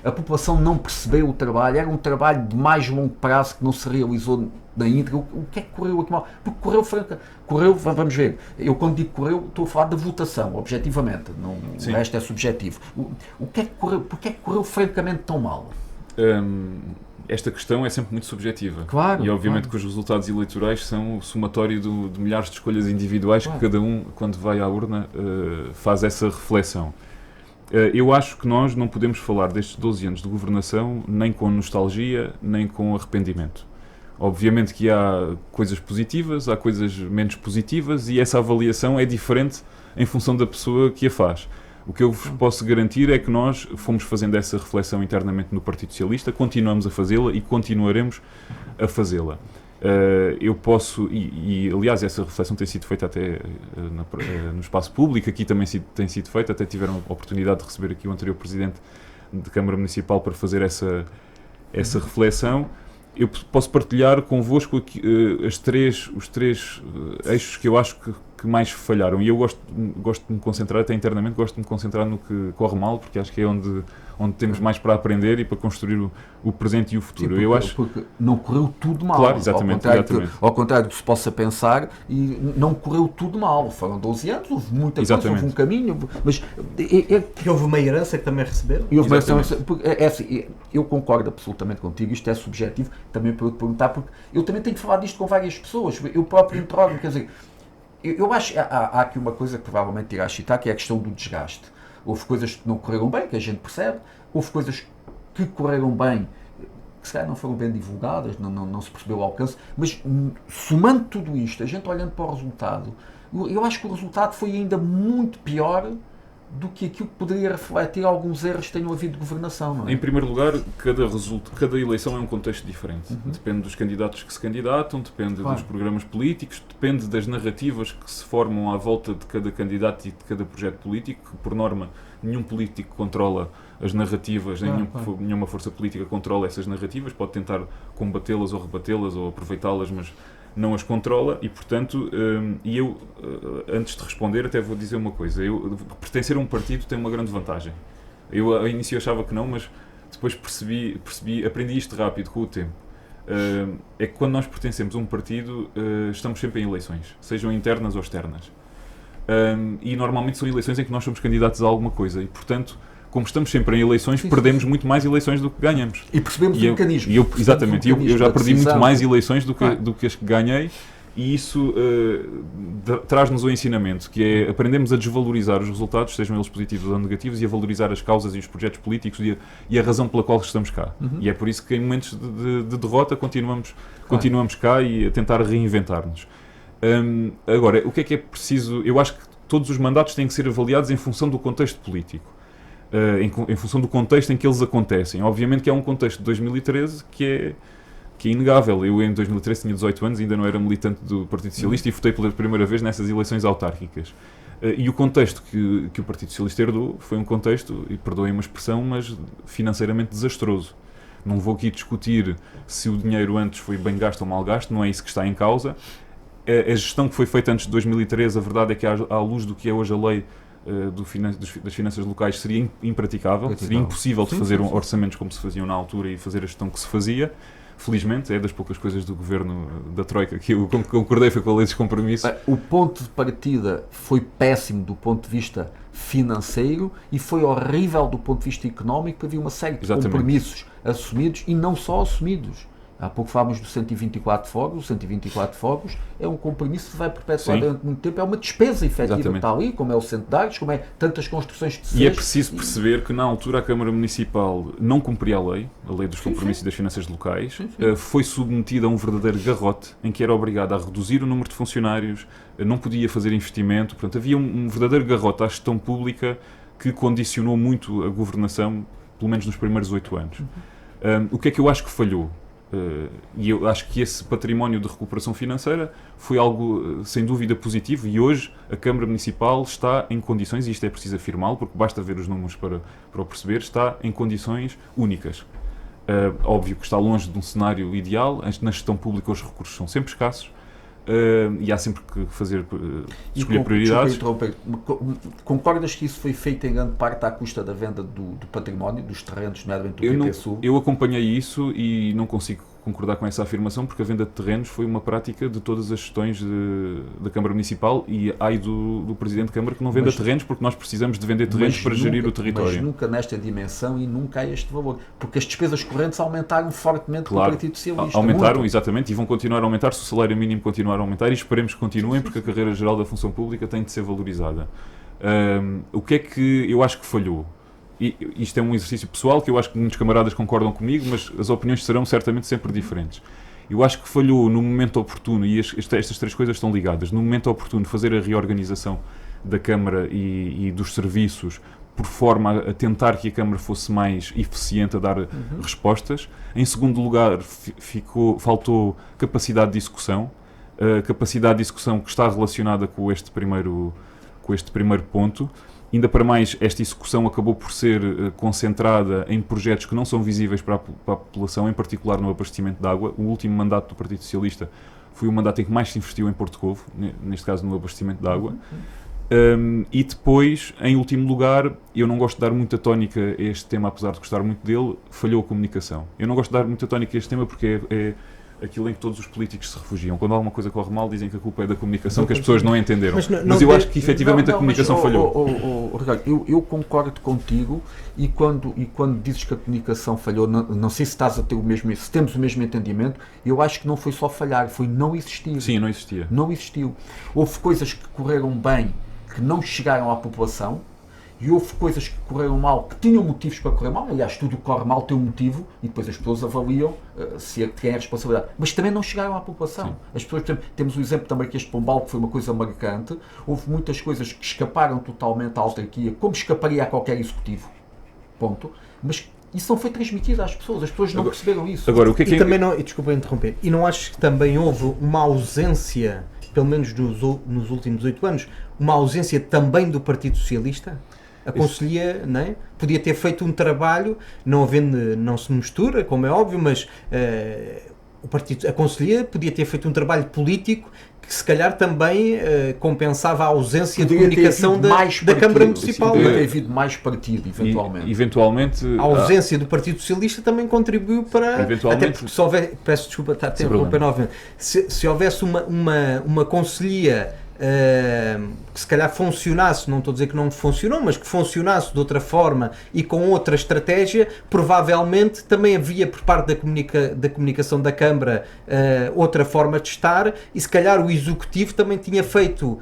a população não percebeu o trabalho, era um trabalho de mais longo prazo que não se realizou na íntegra. O que é que correu aqui mal? Porque correu, vamos ver, eu quando digo correu, estou a falar da votação, objetivamente, o resto é subjetivo. Porque é que correu francamente tão mal? Esta questão é sempre muito subjetiva. Claro, e obviamente que os resultados eleitorais são o somatório de milhares de escolhas individuais que cada um, quando vai à urna, faz essa reflexão. Eu acho que nós não podemos falar destes 12 anos de governação nem com nostalgia, nem com arrependimento. Obviamente que há coisas positivas, há coisas menos positivas e essa avaliação é diferente em função da pessoa que a faz. O que eu vos posso garantir é que nós fomos fazendo essa reflexão internamente no Partido Socialista, continuamos a fazê-la e continuaremos a fazê-la. Eu posso, aliás essa reflexão tem sido feita até no espaço público, aqui também tem sido feita, até tiveram a oportunidade de receber aqui o anterior Presidente de Câmara Municipal para fazer essa reflexão. Eu posso partilhar convosco aqui, os três eixos que eu acho que mais falharam. E eu gosto de me concentrar, até internamente, gosto de me concentrar no que corre mal, porque acho que é onde temos mais para aprender e para construir o presente e o futuro. Sim, porque não correu tudo mal. Claro, exatamente. Ao contrário do que se possa pensar, e não correu tudo mal. Foram 12 anos, houve muita coisa, houve um caminho, mas... E houve uma herança que também receberam? Eu concordo absolutamente contigo, isto é subjetivo, também para eu te perguntar, porque eu também tenho falado disto com várias pessoas, eu próprio interrogo, quer dizer, eu acho que há aqui uma coisa que provavelmente irás citar, que é a questão do desgaste. Houve coisas que não correram bem, que a gente percebe, houve coisas que correram bem, que se calhar não foram bem divulgadas, não se percebeu o alcance, mas somando tudo isto, a gente olhando para o resultado, eu acho que o resultado foi ainda muito pior do que aquilo que poderia refletir alguns erros que tenham havido de governação, não é? Em primeiro lugar, cada eleição é um contexto diferente. Depende dos candidatos que se candidatam, depende dos programas políticos, depende das narrativas que se formam à volta de cada candidato e de cada projeto político, que, por norma, nenhum político controla as narrativas, nenhuma força política controla essas narrativas, pode tentar combatê-las ou rebatê-las ou aproveitá-las, mas não as controla e, portanto, antes de responder, até vou dizer uma coisa. Pertencer a um partido tem uma grande vantagem. Eu, ao início, achava que não, mas depois aprendi isto rápido com o tempo. É que quando nós pertencemos a um partido, estamos sempre em eleições, sejam internas ou externas. E, normalmente, são eleições em que nós somos candidatos a alguma coisa e, portanto, como estamos sempre em eleições, perdemos muito mais eleições do que ganhamos. E percebemos o mecanismo. Exatamente. Eu já perdi muito mais eleições do que as que ganhei, e isso traz-nos o ensinamento, que é aprendemos a desvalorizar os resultados, sejam eles positivos ou negativos, e a valorizar as causas e os projetos políticos e a razão pela qual estamos cá. E é por isso que em momentos de derrota continuamos cá e a tentar reinventar-nos. Agora, o que é preciso? Eu acho que todos os mandatos têm que ser avaliados em função do contexto político. Em função do contexto em que eles acontecem. Obviamente que há um contexto de 2013 que é inegável. Eu, em 2013, tinha 18 anos, ainda não era militante do Partido Socialista e votei pela primeira vez nessas eleições autárquicas. E o contexto que o Partido Socialista herdou foi um contexto, e perdoem-me a expressão, mas financeiramente desastroso. Não vou aqui discutir se o dinheiro antes foi bem gasto ou mal gasto, não é isso que está em causa. A gestão que foi feita antes de 2013, a verdade é que, à luz do que é hoje a lei das finanças locais, seria impraticável. Seria impossível de fazer orçamentos como se faziam na altura e fazer a gestão que se fazia. Felizmente, é das poucas coisas do governo da Troika que eu concordei, foi com a lei dos compromissos. O ponto de partida foi péssimo do ponto de vista financeiro e foi horrível do ponto de vista económico, porque havia uma série de compromissos assumidos e não só assumidos. Há pouco falamos do 124 fogos. O 124 fogos é um compromisso que vai perpetuar durante muito tempo. É uma despesa efetiva que está ali, como é o Centro de Arcos, como é tantas construções de E é preciso perceber que, na altura, a Câmara Municipal não cumpria a lei dos compromissos das finanças locais. Foi submetida a um verdadeiro garrote, em que era obrigada a reduzir o número de funcionários, não podia fazer investimento. Portanto, havia um verdadeiro garrote à gestão pública que condicionou muito a governação, pelo menos nos primeiros 8 anos. O que é que eu acho que falhou? E eu acho que esse património de recuperação financeira foi algo sem dúvida positivo, e hoje a Câmara Municipal está em condições, e isto é preciso afirmá-lo porque basta ver os números para o perceber, está em condições únicas. Óbvio que está longe de um cenário ideal. Na gestão pública os recursos são sempre escassos, e há sempre que escolher prioridades. Concordas que isso foi feito em grande parte à custa da venda do património, dos terrenos, nomeadamente do PP Sul? Eu acompanhei isso e não consigo concordar com essa afirmação, porque a venda de terrenos foi uma prática de todas as gestões da Câmara Municipal, e ai do Presidente de Câmara que não venda terrenos, porque nós precisamos de vender terrenos para gerir o território. Mas nunca nesta dimensão e nunca há este valor, porque as despesas correntes aumentaram fortemente com o Partido Socialista. Aumentaram, exatamente, e vão continuar a aumentar se o salário mínimo continuar a aumentar, e esperemos que continuem, porque a carreira geral da função pública tem de ser valorizada. O que é que eu acho que falhou? E isto é um exercício pessoal que eu acho que muitos camaradas concordam comigo, mas as opiniões serão certamente sempre diferentes. Eu acho que falhou no momento oportuno, e estas três coisas estão ligadas, no momento oportuno fazer a reorganização da Câmara e dos serviços, por forma a tentar que a Câmara fosse mais eficiente a dar respostas. Em segundo lugar, faltou capacidade de execução, capacidade de execução que está relacionada com este primeiro ponto. Ainda para mais, esta execução acabou por ser concentrada em projetos que não são visíveis para a população, em particular no abastecimento de água. O último mandato do Partido Socialista foi o mandato em que mais se investiu em Porto Covo, neste caso no abastecimento de água. E depois, em último lugar, eu não gosto de dar muita tónica a este tema, apesar de gostar muito dele, falhou a comunicação. Eu não gosto de dar muita tónica a este tema porque é aquilo em que todos os políticos se refugiam. Quando alguma coisa corre mal, dizem que a culpa é da comunicação, que as pessoas não entenderam. Mas eu acho que efetivamente a comunicação falhou. Ricardo, eu concordo contigo, e quando dizes que a comunicação falhou, não sei se estás a ter se temos o mesmo entendimento. Eu acho que não foi só falhar, foi não existir. Sim, não existia. Não existiu. Houve coisas que correram bem, que não chegaram à população, e houve coisas que correram mal, que tinham motivos para correr mal, aliás, tudo que corre mal tem um motivo, e depois as pessoas avaliam se quem é a responsabilidade. Mas também não chegaram à população. Sim. As pessoas, por exemplo, temos o exemplo também que este Pombal, que foi uma coisa marcante, houve muitas coisas que escaparam totalmente à autarquia, como escaparia a qualquer executivo, ponto, mas isso não foi transmitido às pessoas, as pessoas não perceberam isso. Agora, o que é que... E também não, desculpa interromper, e não acho que também houve uma ausência, pelo menos nos últimos 8 anos, uma ausência também do Partido Socialista? A Conselhia, não é? Podia ter feito um trabalho, não se mistura, como é óbvio, mas a Conselhia podia ter feito um trabalho político que se calhar também compensava a ausência de comunicação da Câmara Municipal. Poderia ter havido mais partido, eventualmente. Eventualmente... A ausência do Partido Socialista também contribuiu para... Eventualmente... Até porque se houver... Peço desculpa estar a interromper novamente. Se houvesse uma Conselhia que se calhar funcionasse, não estou a dizer que não funcionou, mas que funcionasse de outra forma e com outra estratégia, provavelmente também havia por parte da comunicação da Câmara outra forma de estar, e se calhar o Executivo também tinha feito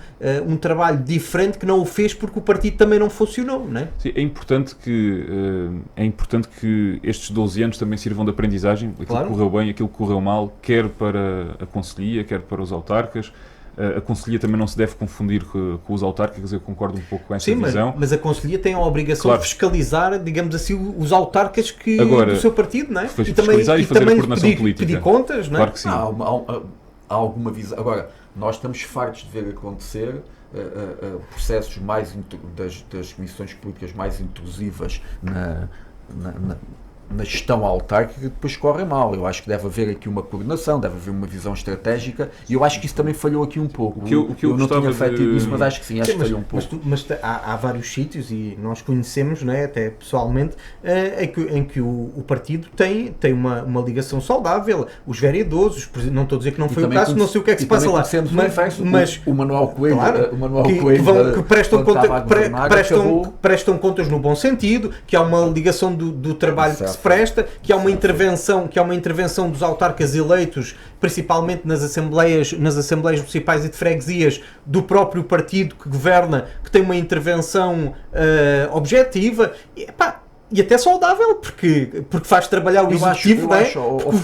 um trabalho diferente que não o fez porque o partido também não funcionou, não é? Sim, é importante que estes 12 anos também sirvam de aprendizagem, aquilo que correu bem, aquilo que correu mal, quer para a Conselhia, quer para os autarcas. A Conselhia também não se deve confundir com os autarcas, eu concordo um pouco com essa visão. Mas a Conselhia tem a obrigação de fiscalizar, digamos assim, os autarcas do seu partido, não é? E fiscalizar e fazer a coordenação política. Pedir contas, não é? Claro que sim. Há alguma visão. Agora, nós estamos fartos de ver acontecer processos das comissões políticas mais intrusivas na gestão autárquica, que depois corre mal. Eu acho que deve haver aqui uma coordenação, deve haver uma visão estratégica, e eu acho que isso também falhou aqui um pouco. O que eu não tinha feito isso, mas acho que sim, acho que falhou um pouco. Mas há vários sítios, e nós conhecemos, não é, até pessoalmente, em que o partido tem uma ligação saudável. Os vereadores, não estou a dizer que não foi o caso, não sei o que é que se passa lá. Mas o Manuel Coelho, que prestam contas no bom sentido, que há uma ligação do trabalho que se presta, que há uma intervenção dos autarcas eleitos, principalmente nas assembleias municipais e de freguesias do próprio partido que governa, que tem uma intervenção objetiva e até saudável, porque faz trabalhar o Executivo,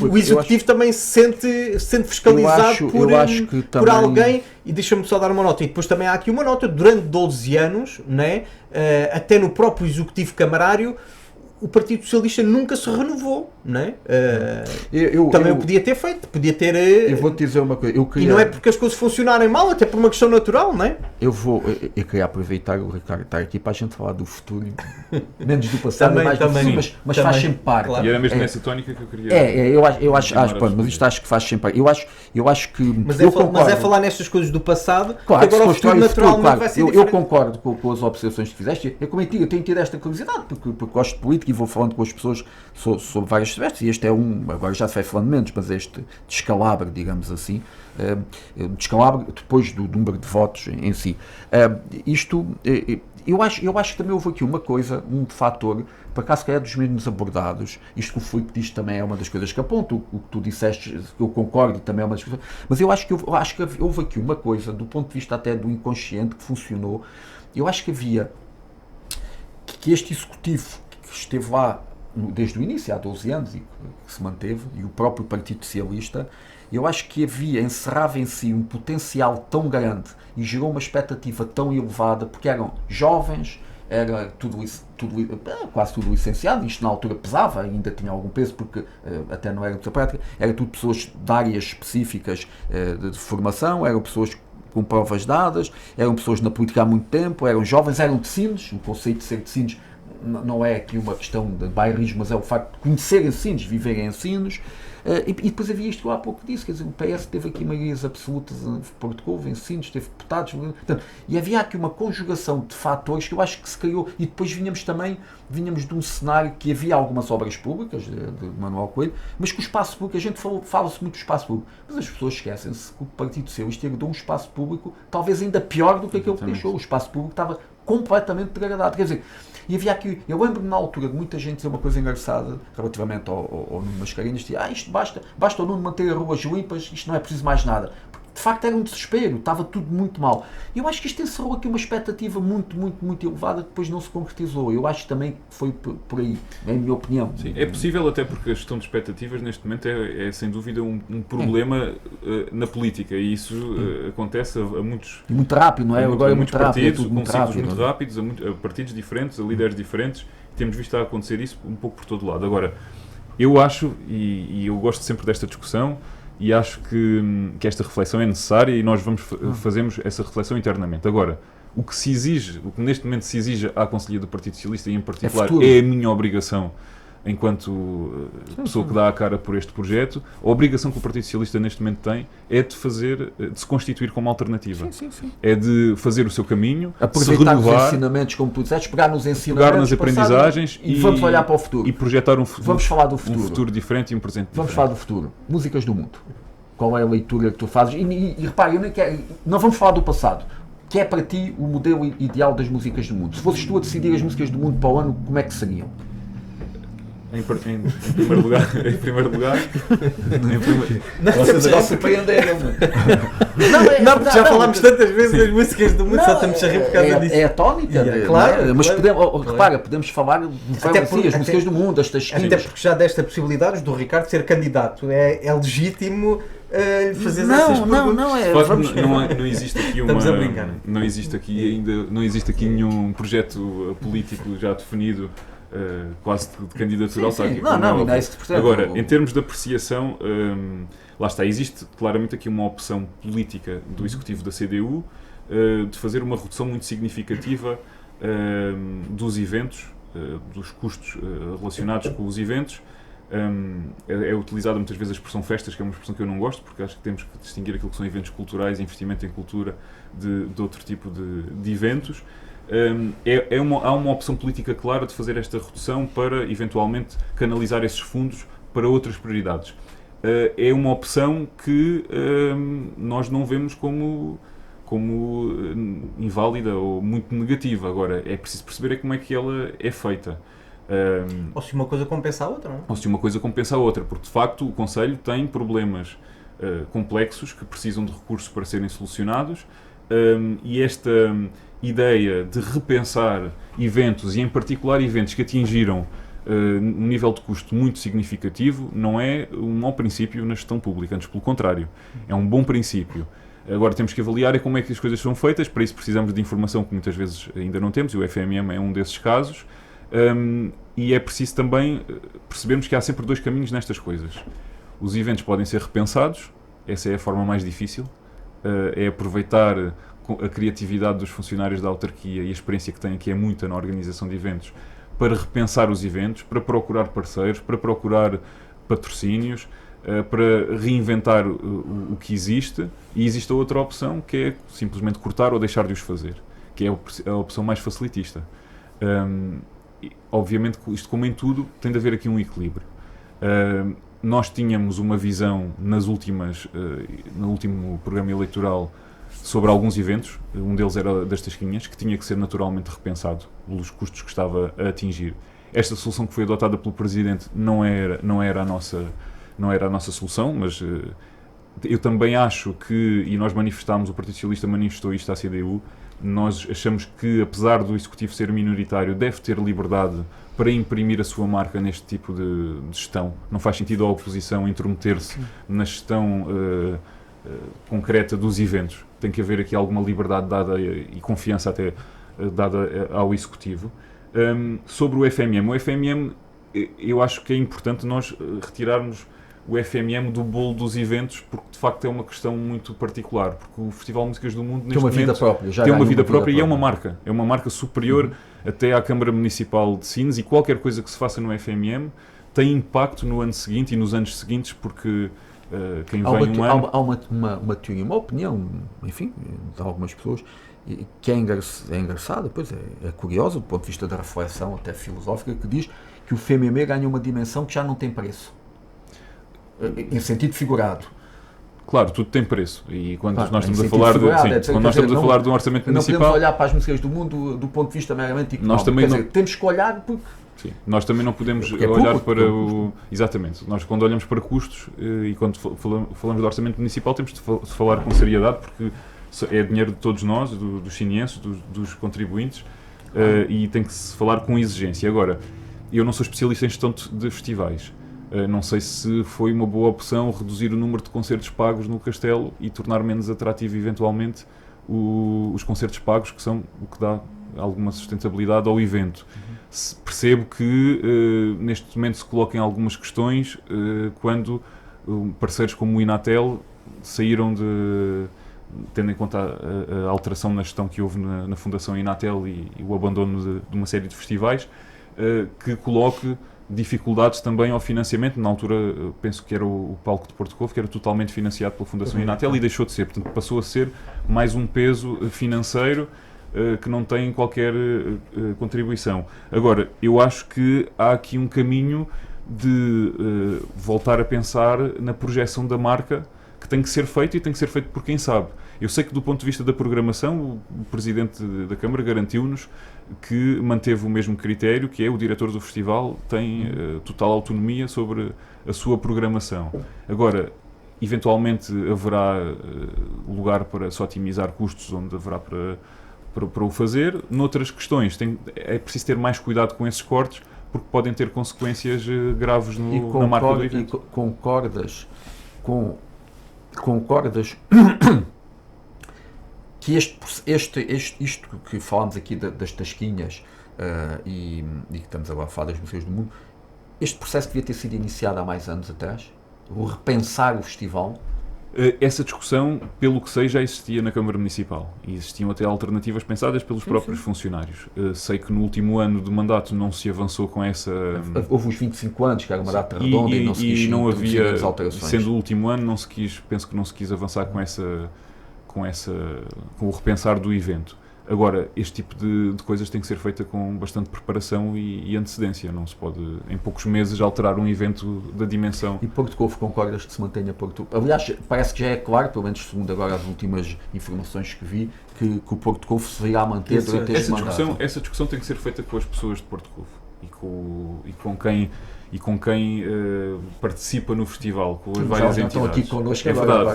o Executivo também se sente fiscalizado por alguém. E deixa-me só dar uma nota, e depois também há aqui uma nota: durante 12 anos, né, até no próprio Executivo camarário, o Partido Socialista nunca se renovou, não é? Também podia ter feito, eu vou-te dizer uma coisa. E não é porque as coisas funcionarem mal, até por uma questão natural, não é? Eu queria aproveitar o Ricardo estar aqui para a gente falar do futuro, menos do passado, também, mais do futuro, mas faz sempre parte. Claro. E era mesmo nessa tónica que eu queria... eu acho mas isto acho que faz sempre parte. Eu acho que... Mas é falar nestas coisas do passado, claro, que agora o futuro naturalmente vai ser diferente. Eu concordo com as observações que fizeste. Eu tenho tido esta curiosidade, porque gosto de política e vou falando com as pessoas sobre vários aspectos, e este é agora já se vai falando menos, mas este descalabro, digamos assim, descalabro depois do número de votos em si. Eu acho que também houve aqui uma coisa, um fator, por acaso que é dos mesmos abordados, isto que o Filipe diz também é uma das coisas que aponto, o que tu disseste, eu concordo, também é uma das coisas, mas eu acho que houve aqui uma coisa, do ponto de vista até do inconsciente, que funcionou. Eu acho que havia, que este executivo que esteve lá desde o início, há 12 anos, e que se manteve, e o próprio Partido Socialista, eu acho que encerrava em si um potencial tão grande e gerou uma expectativa tão elevada, porque eram jovens, era quase tudo licenciado, isto na altura pesava, ainda tinha algum peso, porque até não era muita prática, era tudo pessoas de áreas específicas de formação, eram pessoas com provas dadas, eram pessoas na política há muito tempo, eram jovens, eram de Sines, o conceito de ser de Sines não é aqui uma questão de bairrismo, mas é o facto de conhecerem Sines, viverem em Sines, e depois havia isto que eu há pouco disse, quer dizer, o PS teve aqui maiorias absolutas em Porto Covo, em Sines, teve deputados, portanto, e havia aqui uma conjugação de fatores que eu acho que se criou, e depois vinhamos de um cenário que havia algumas obras públicas, de Manuel Coelho, mas que o espaço público, a gente fala-se muito do espaço público, mas as pessoas esquecem-se que o Partido Socialista herdou um espaço público talvez ainda pior do que aquele que deixou, o espaço público estava completamente degradado, quer dizer, e havia aqui, eu lembro-me na altura de muita gente dizer uma coisa engraçada relativamente ao Nuno Mascarenhas, dizia, isto basta o Nuno manter as ruas limpas, isto não é preciso mais nada. Porque, de facto era um desespero, estava tudo muito mal. E eu acho que isto encerrou aqui uma expectativa muito, muito, muito elevada que depois não se concretizou. Eu acho que também foi por aí, é a minha opinião. Sim, é possível, até porque a gestão de expectativas neste momento é sem dúvida um problema na política, e isso acontece a muitos... E muito rápido, não é? Agora é muito partidos, rápido, com ciclos muito rápidos, a partidos diferentes, a líderes diferentes. Temos visto a acontecer isso um pouco por todo lado. Agora, eu acho, e eu gosto sempre desta discussão, e acho que esta reflexão é necessária e nós fazemos essa reflexão internamente. Agora, o que neste momento se exige à Conselhia do Partido Socialista, e em particular é a minha obrigação enquanto pessoa que dá a cara por este projeto, a obrigação que o Partido Socialista neste momento tem é de se constituir como alternativa. É de fazer o seu caminho, aproveitar se renovar, os ensinamentos, como tu disseste, pegar nos ensinamentos, pegar nas aprendizagens e vamos olhar para o futuro. E projetar vamos falar do futuro. Um futuro diferente e um presente Vamos diferente. falar do futuro. Músicas do mundo. Qual é a leitura que tu fazes? E repare, não vamos falar do passado. Que é para ti o modelo ideal das músicas do mundo? Se fosses tu a decidir as músicas do mundo para o ano, como é que seriam? Em primeiro lugar, vocês agora surpreenderam-me. Não, porque já falámos tantas vezes das músicas do mundo, só estamos a rir por causa disso. É a tónica, claro, mas claro. repara, podemos falar de as músicas do mundo, as tasquinhas. Até porque já desta possibilidade do Ricardo ser candidato, é legítimo fazer essas perguntas. Não existe aqui não existe aqui nenhum projeto político já definido. Quase de candidatura autárquica. Não é isso que percebe. Agora, em termos de apreciação, lá está, existe claramente aqui uma opção política do Executivo da CDU de fazer uma redução muito significativa dos eventos, dos custos relacionados com os eventos. É utilizada muitas vezes a expressão festas, que é uma expressão que eu não gosto, porque acho que temos que distinguir aquilo que são eventos culturais, investimento em cultura, de outro tipo de eventos. Há uma opção política clara de fazer esta redução para, eventualmente, canalizar esses fundos para outras prioridades. É uma opção que nós não vemos como inválida ou muito negativa. Agora, é preciso perceber como é que ela é feita. Ou se uma coisa compensa a outra, não é? Ou se uma coisa compensa a outra, porque, de facto, o Conselho tem problemas complexos que precisam de recursos para serem solucionados, e esta ideia de repensar eventos, e em particular eventos que atingiram um nível de custo muito significativo, não é um mau princípio na gestão pública, antes pelo contrário, é um bom princípio. Agora temos que avaliar como é que as coisas são feitas, para isso precisamos de informação que muitas vezes ainda não temos, e o FMM é um desses casos, e é preciso também percebermos que há sempre dois caminhos nestas coisas. Os eventos podem ser repensados, essa é a forma mais difícil, é aproveitar a criatividade dos funcionários da autarquia e a experiência que têm, que é muita na organização de eventos, para repensar os eventos, para procurar parceiros, para procurar patrocínios, para reinventar o que existe. E existe a outra opção, que é simplesmente cortar ou deixar de os fazer, que é a opção mais facilitista. Obviamente, isto, como em tudo, tem de haver aqui um equilíbrio. Nós tínhamos uma visão no último programa eleitoral sobre alguns eventos, um deles era das tasquinhas, que tinha que ser naturalmente repensado pelos custos que estava a atingir. Esta solução que foi adotada pelo Presidente não era a nossa solução, mas eu também acho que, e nós manifestámos, o Partido Socialista manifestou isto à CDU, nós achamos que, apesar do Executivo ser minoritário, deve ter liberdade para imprimir a sua marca neste tipo de gestão. Não faz sentido a oposição intrometer-se na gestão concreta dos eventos. Tem que haver aqui alguma liberdade dada e confiança até dada ao Executivo. Sobre o FMM, eu acho que é importante nós retirarmos o FMM do bolo dos eventos, porque de facto é uma questão muito particular, porque o Festival de Músicas do Mundo neste momento tem uma vida própria e é uma marca superior até à Câmara Municipal de Sines, e qualquer coisa que se faça no FMM tem impacto no ano seguinte e nos anos seguintes, porque quem vem um ano... Há uma teoria, uma opinião, enfim, de algumas pessoas, que é engraçada, pois é curiosa do ponto de vista da reflexão até filosófica, que diz que o FMM ganha uma dimensão que já não tem preço, em sentido figurado. Claro, tudo tem preço, e quando nós estamos a falar a falar de um orçamento municipal... Não podemos olhar para as músicas do mundo do ponto de vista meramente económico. Temos que olhar porque Sim. Nós também não podemos Porque é olhar público, para o... Exatamente. Nós, quando olhamos para custos e quando falamos do orçamento municipal, temos de falar com seriedade, porque é dinheiro de todos nós, dos sinienses, dos contribuintes, e tem que se falar com exigência. Agora, eu não sou especialista em gestão de festivais. Não sei se foi uma boa opção reduzir o número de concertos pagos no Castelo e tornar menos atrativo, eventualmente, os concertos pagos, que são o que dá alguma sustentabilidade ao evento. Percebo que neste momento se coloquem algumas questões quando parceiros como o Inatel saíram tendo em conta a alteração na gestão que houve na Fundação Inatel e o abandono de uma série de festivais, que coloque dificuldades também ao financiamento. Na altura, penso que era o Palco de Porto Covo, que era totalmente financiado pela Fundação Inatel e deixou de ser. Portanto, passou a ser mais um peso financeiro que não tem qualquer contribuição. Agora, eu acho que há aqui um caminho de voltar a pensar na projeção da marca, que tem que ser feito e tem que ser feito por quem sabe. Eu sei que, do ponto de vista da programação, o Presidente da Câmara garantiu-nos que manteve o mesmo critério, que é o diretor do festival tem total autonomia sobre a sua programação. Agora, eventualmente haverá lugar para se otimizar custos, onde haverá para o fazer. Noutras questões, é preciso ter mais cuidado com esses cortes, porque podem ter consequências graves na marca do evento. E concordas que isto que falámos aqui das tasquinhas e que estamos agora a falar das músicas do mundo, este processo devia ter sido iniciado há mais anos atrás? O repensar o festival? Essa discussão, pelo que sei, já existia na Câmara Municipal e existiam até alternativas pensadas pelos próprios funcionários. Sei que no último ano de mandato não se avançou com essa... Houve uns 25 anos, que era uma data redonda e não se quis introduzir as alterações. Sendo o último ano, penso que não se quis avançar com o repensar do evento. Agora, este tipo de coisas tem que ser feita com bastante preparação e antecedência. Não se pode, em poucos meses, alterar um evento da dimensão. E Porto Covo, concordas que se mantenha Porto Covo? Aliás, parece que já é claro, pelo menos segundo agora as últimas informações que vi, que o Porto Covo se irá manter durante este mandato. Essa discussão tem que ser feita com as pessoas de Porto Covo e com quem participa no festival, com as várias entidades. Estão aqui connosco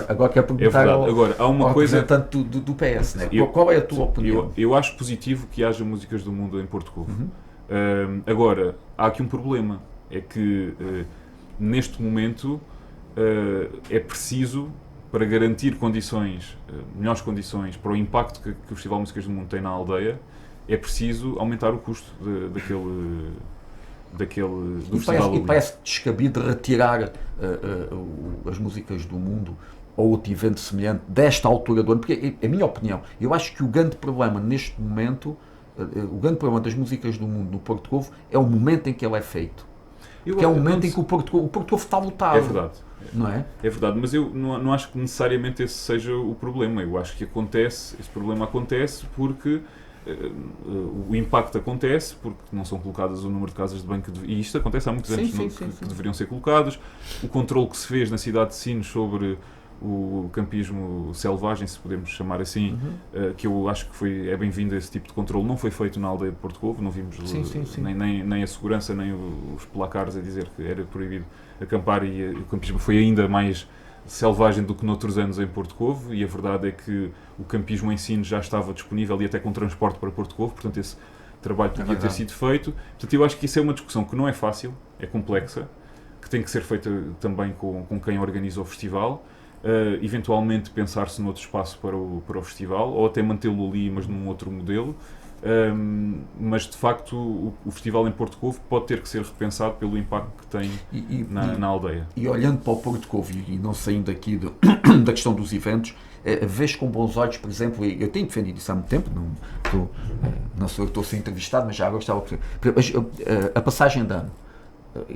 agora quer perguntar ao representante do PS, né? Qual é a tua opinião? Eu acho positivo que haja músicas do mundo em Porto Covo. Agora, há aqui um problema, é que neste momento é preciso, para garantir melhores condições para o impacto que o Festival de Músicas do Mundo tem na aldeia, é preciso aumentar o custo do festival. E parece descabido retirar as músicas do mundo ou outro evento semelhante desta altura do ano, porque, a minha opinião, eu acho que o grande problema neste momento, o grande problema das músicas do mundo no Porto Covo é o momento em que ele é feito. Porque é o momento em que o Porto Covo está lotado. É verdade. Não é? É verdade, mas eu não acho que necessariamente esse seja o problema. Eu acho que esse problema acontece porque o impacto acontece porque não são colocadas o número de casas de banho e isto acontece há muitos anos que deveriam ser colocados. O controle que se fez na cidade de Sines sobre o campismo selvagem, se podemos chamar assim, que eu acho que é bem-vindo esse tipo de controle, não foi feito na aldeia de Porto Covo, não vimos nem a segurança nem os placares a dizer que era proibido acampar e o campismo foi ainda mais selvagem do que noutros anos em Porto Covo, e a verdade é que o campismo em Sines já estava disponível e até com transporte para Porto Covo, portanto esse trabalho podia ter sido feito. Portanto, eu acho que isso é uma discussão que não é fácil, é complexa, que tem que ser feita também com quem organiza o festival, eventualmente pensar-se noutro espaço para o festival, ou até mantê-lo ali, mas num outro modelo. Mas de facto o festival em Porto Covo pode ter que ser repensado pelo impacto que tem na aldeia. E olhando para o Porto Covo e não saindo aqui da questão dos eventos, vejo com bons olhos, por exemplo, e eu tenho defendido isso há muito tempo, não sou eu que estou a ser entrevistado, mas já agora estava a passagem de ano.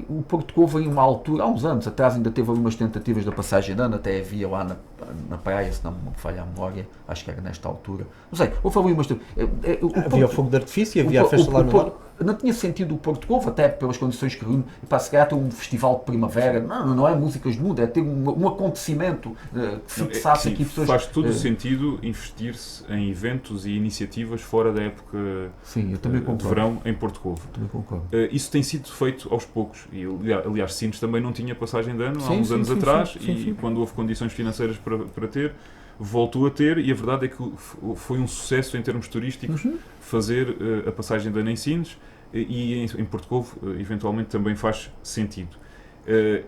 O Porto Covo, em uma altura, há uns anos atrás, ainda teve algumas tentativas da passagem de ano, até havia lá na praia, se não me falha a memória, acho que era nesta altura. Não sei, houve ali umas... Havia o fogo de artifício, havia a festa lá no ar. não tinha sentido o Porto Covo, até pelas condições que reúne, e para se calhar ter um festival de primavera, não é músicas de mundo, é ter um acontecimento que fixasse aqui pessoas... Faz todo o sentido investir-se em eventos e iniciativas fora da época de verão em Porto Covo. Também concordo. Isso tem sido feito aos poucos, e aliás Sines também não tinha passagem de ano há uns anos atrás, e quando houve condições financeiras para ter, voltou a ter, e a verdade é que foi um sucesso em termos turísticos fazer a passagem de ano em Sines, e em Porto Covo eventualmente também faz sentido.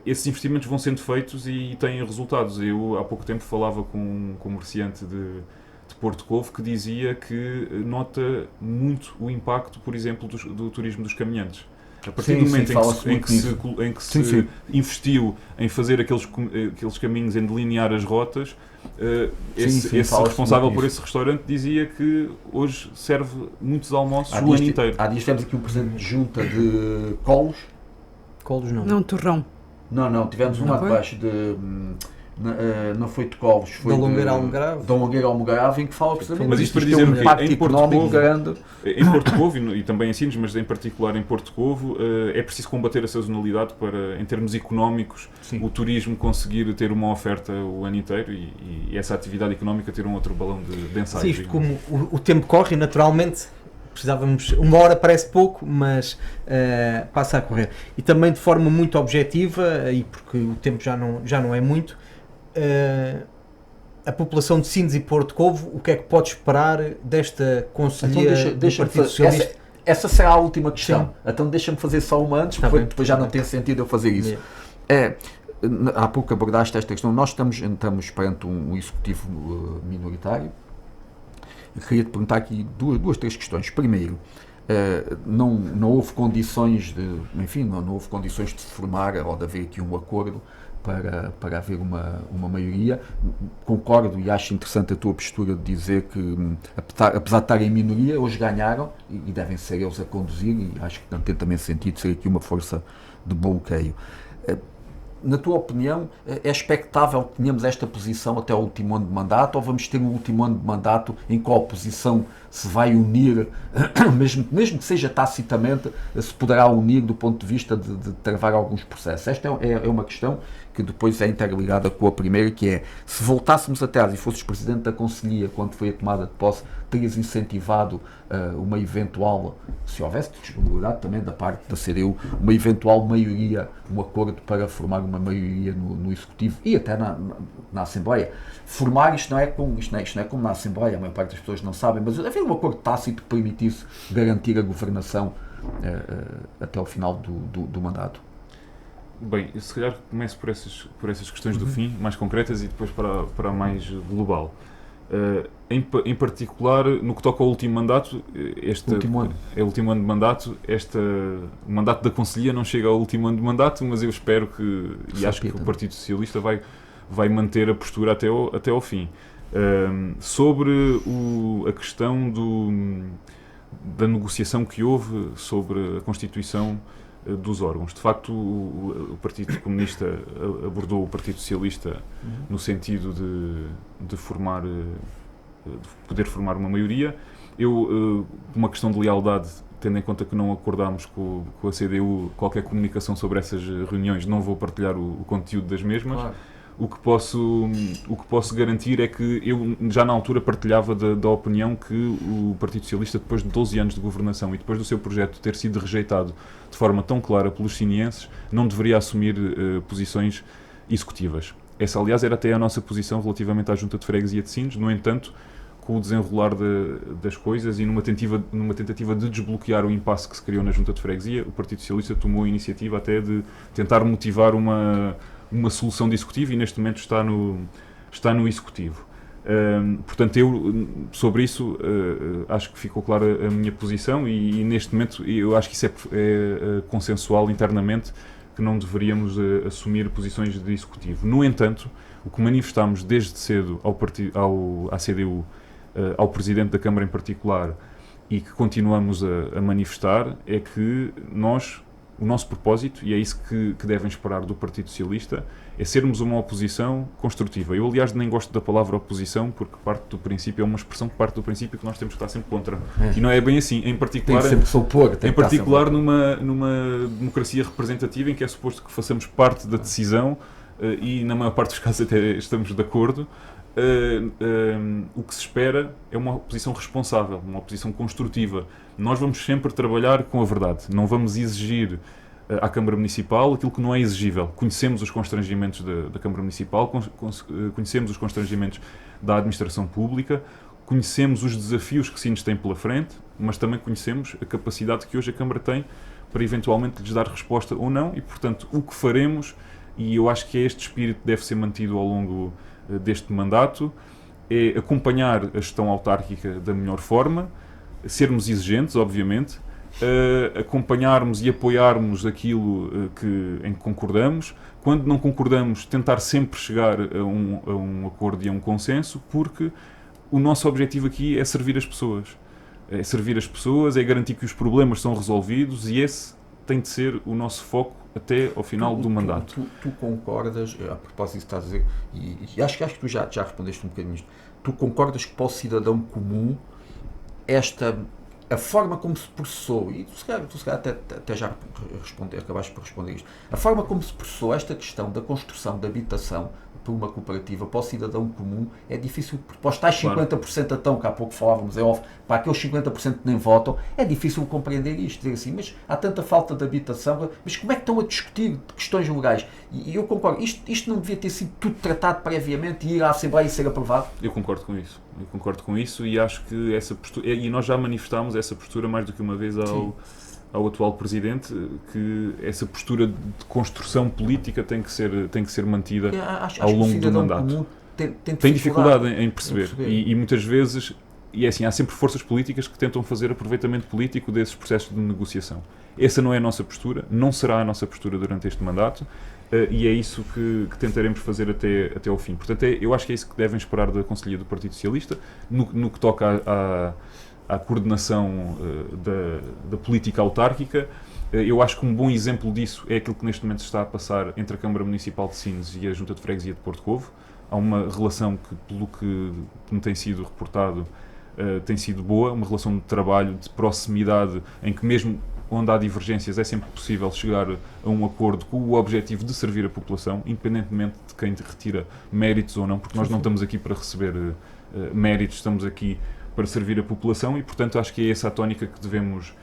Esses investimentos vão sendo feitos e têm resultados. Eu há pouco tempo falava com um comerciante de Porto Covo que dizia que nota muito o impacto, por exemplo, do turismo dos caminhantes. A partir do momento em que se investiu em fazer aqueles caminhos, em delinear as rotas, esse responsável por esse restaurante dizia que hoje serve muitos almoços o ano inteiro. Há dias temos aqui um presidente de junta de Colos. Colos não. Não, Torrão. Não, tivemos uma debaixo de... não foi de Colos, foi da Longueira Almogarave. Da Longueira Almogarave, em que fala precisamente. Mas isto para dizer um impacto económico grande. Em Porto Covo e também em Sines, mas em particular em Porto Covo, é preciso combater a sazonalidade para, em termos económicos, o turismo conseguir ter uma oferta o ano inteiro e essa atividade económica ter um outro balão de ensaio. Sim, isto como o tempo corre, naturalmente precisávamos, uma hora parece pouco, mas passa a correr. E também de forma muito objetiva, e porque o tempo já não é muito, a população de Sines e Porto Covo, o que é que pode esperar desta Conselhia então do Partido Socialista? Essa será a última questão. Sim. Então deixa-me fazer só uma antes, porque depois já não tem sentido eu fazer isso. Há pouco abordaste esta questão. Nós estamos perante um executivo minoritário. Eu queria te perguntar aqui três questões. Primeiro, não houve condições não houve condições de se formar ou de haver aqui um acordo para haver uma maioria. Concordo e acho interessante a tua postura de dizer que, apesar de estarem em minoria, hoje ganharam e devem ser eles a conduzir, e acho que não tem também sentido ser aqui uma força de bloqueio. Na tua opinião, é expectável que tenhamos esta posição até o último ano de mandato, ou vamos ter um último ano de mandato em que a oposição se vai unir, mesmo que seja tacitamente, se poderá unir do ponto de vista de travar alguns processos? Esta é uma questão que depois é interligada com a primeira, que é, se voltássemos atrás e fosses Presidente da Conselhia quando foi a tomada de posse, terias incentivado uma eventual, se houvesse disponibilidade também da parte da CDU, uma eventual maioria, um acordo para formar uma maioria no Executivo e até na Assembleia. Formar isto não é como na Assembleia, a maior parte das pessoas não sabem, mas haver um acordo tácito que permitisse garantir a governação até ao final do mandato. Bem, eu se calhar começo por essas questões do fim, mais concretas, e depois para a mais global. Em particular, no que toca ao último mandato, é o último ano de mandato, o mandato da Conselhia não chega ao último ano de mandato, mas eu espero e acho que o Partido Socialista vai manter a postura até ao fim. Sobre a questão da negociação que houve sobre a constituição dos órgãos. De facto, o Partido Comunista abordou o Partido Socialista no sentido de poder formar uma maioria. Eu, uma questão de lealdade, tendo em conta que não acordámos com a CDU qualquer comunicação sobre essas reuniões, não vou partilhar o conteúdo das mesmas. Claro. O que posso garantir é que eu já na altura partilhava da opinião que o Partido Socialista, depois de 12 anos de governação e depois do seu projeto ter sido rejeitado de forma tão clara pelos sinienses, não deveria assumir posições executivas. Essa, aliás, era até a nossa posição relativamente à Junta de Freguesia de Sines. No entanto, com o desenrolar das coisas e numa tentativa de desbloquear o impasse que se criou na Junta de Freguesia, o Partido Socialista tomou a iniciativa até de tentar motivar uma solução de executivo, e neste momento está no executivo. Portanto, eu sobre isso acho que ficou clara a minha posição, e neste momento eu acho que isso é consensual internamente, que não deveríamos assumir posições de executivo. No entanto, o que manifestámos desde cedo à CDU, ao Presidente da Câmara em particular, e que continuamos a manifestar, é que nós o nosso propósito, e é isso que devem esperar do Partido Socialista, é sermos uma oposição construtiva. Eu, aliás, nem gosto da palavra oposição, porque parte do princípio, é uma expressão que parte do princípio que nós temos que estar sempre contra. E não é bem assim. Em particular, numa democracia representativa, em que é suposto que façamos parte da decisão, e na maior parte dos casos até estamos de acordo, o que se espera é uma oposição responsável, uma oposição construtiva. Nós vamos sempre trabalhar com a verdade, não vamos exigir à Câmara Municipal aquilo que não é exigível. Conhecemos os constrangimentos da Câmara Municipal, conhecemos os constrangimentos da administração pública, conhecemos os desafios que se nos têm pela frente, mas também conhecemos a capacidade que hoje a Câmara tem para eventualmente lhes dar resposta ou não, e portanto o que faremos, e eu acho que este espírito deve ser mantido ao longo deste mandato, é acompanhar a gestão autárquica da melhor forma, sermos exigentes, obviamente, acompanharmos e apoiarmos aquilo em que concordamos. Quando não concordamos, tentar sempre chegar a um acordo e a um consenso, porque o nosso objetivo aqui é servir as pessoas. É servir as pessoas, é garantir que os problemas são resolvidos, e esse tem de ser o nosso foco até ao final do mandato. Tu concordas, a propósito disso que estás a dizer, e acho que tu já respondeste um bocadinho isto, tu concordas que para o cidadão comum a forma como se processou, e tu se calhar até já acabaste por responder isto, a forma como se processou esta questão da construção de habitação por uma cooperativa para o cidadão comum é difícil, para os tais 50% então, que há pouco falávamos em off, para aqueles 50% que nem votam, é difícil compreender isto, dizer assim, mas há tanta falta de habitação, mas como é que estão a discutir questões legais? E eu concordo, isto não devia ter sido tudo tratado previamente e ir à Assembleia e ser aprovado? Eu concordo com isso, e acho que essa postura, e nós já manifestámos essa postura mais do que uma vez ao atual Presidente, que essa postura de construção política tem que ser mantida ao longo do mandato. Tem dificuldade em perceber. E muitas vezes, e é assim, há sempre forças políticas que tentam fazer aproveitamento político desses processos de negociação. Essa não é a nossa postura, não será a nossa postura durante este mandato, e é isso que tentaremos fazer até ao fim. Portanto, eu acho que é isso que devem esperar da Conselhia do Partido Socialista, no que toca à coordenação da política autárquica. Eu acho que um bom exemplo disso é aquilo que neste momento se está a passar entre a Câmara Municipal de Sines e a Junta de Freguesia de Porto Covo. Há uma relação que, pelo que me tem sido reportado, tem sido boa, uma relação de trabalho, de proximidade, em que mesmo onde há divergências é sempre possível chegar a um acordo com o objetivo de servir a população, independentemente de quem retira méritos ou não, porque nós não estamos aqui para receber méritos, estamos aqui para servir a população, e portanto acho que é essa a tónica que devemos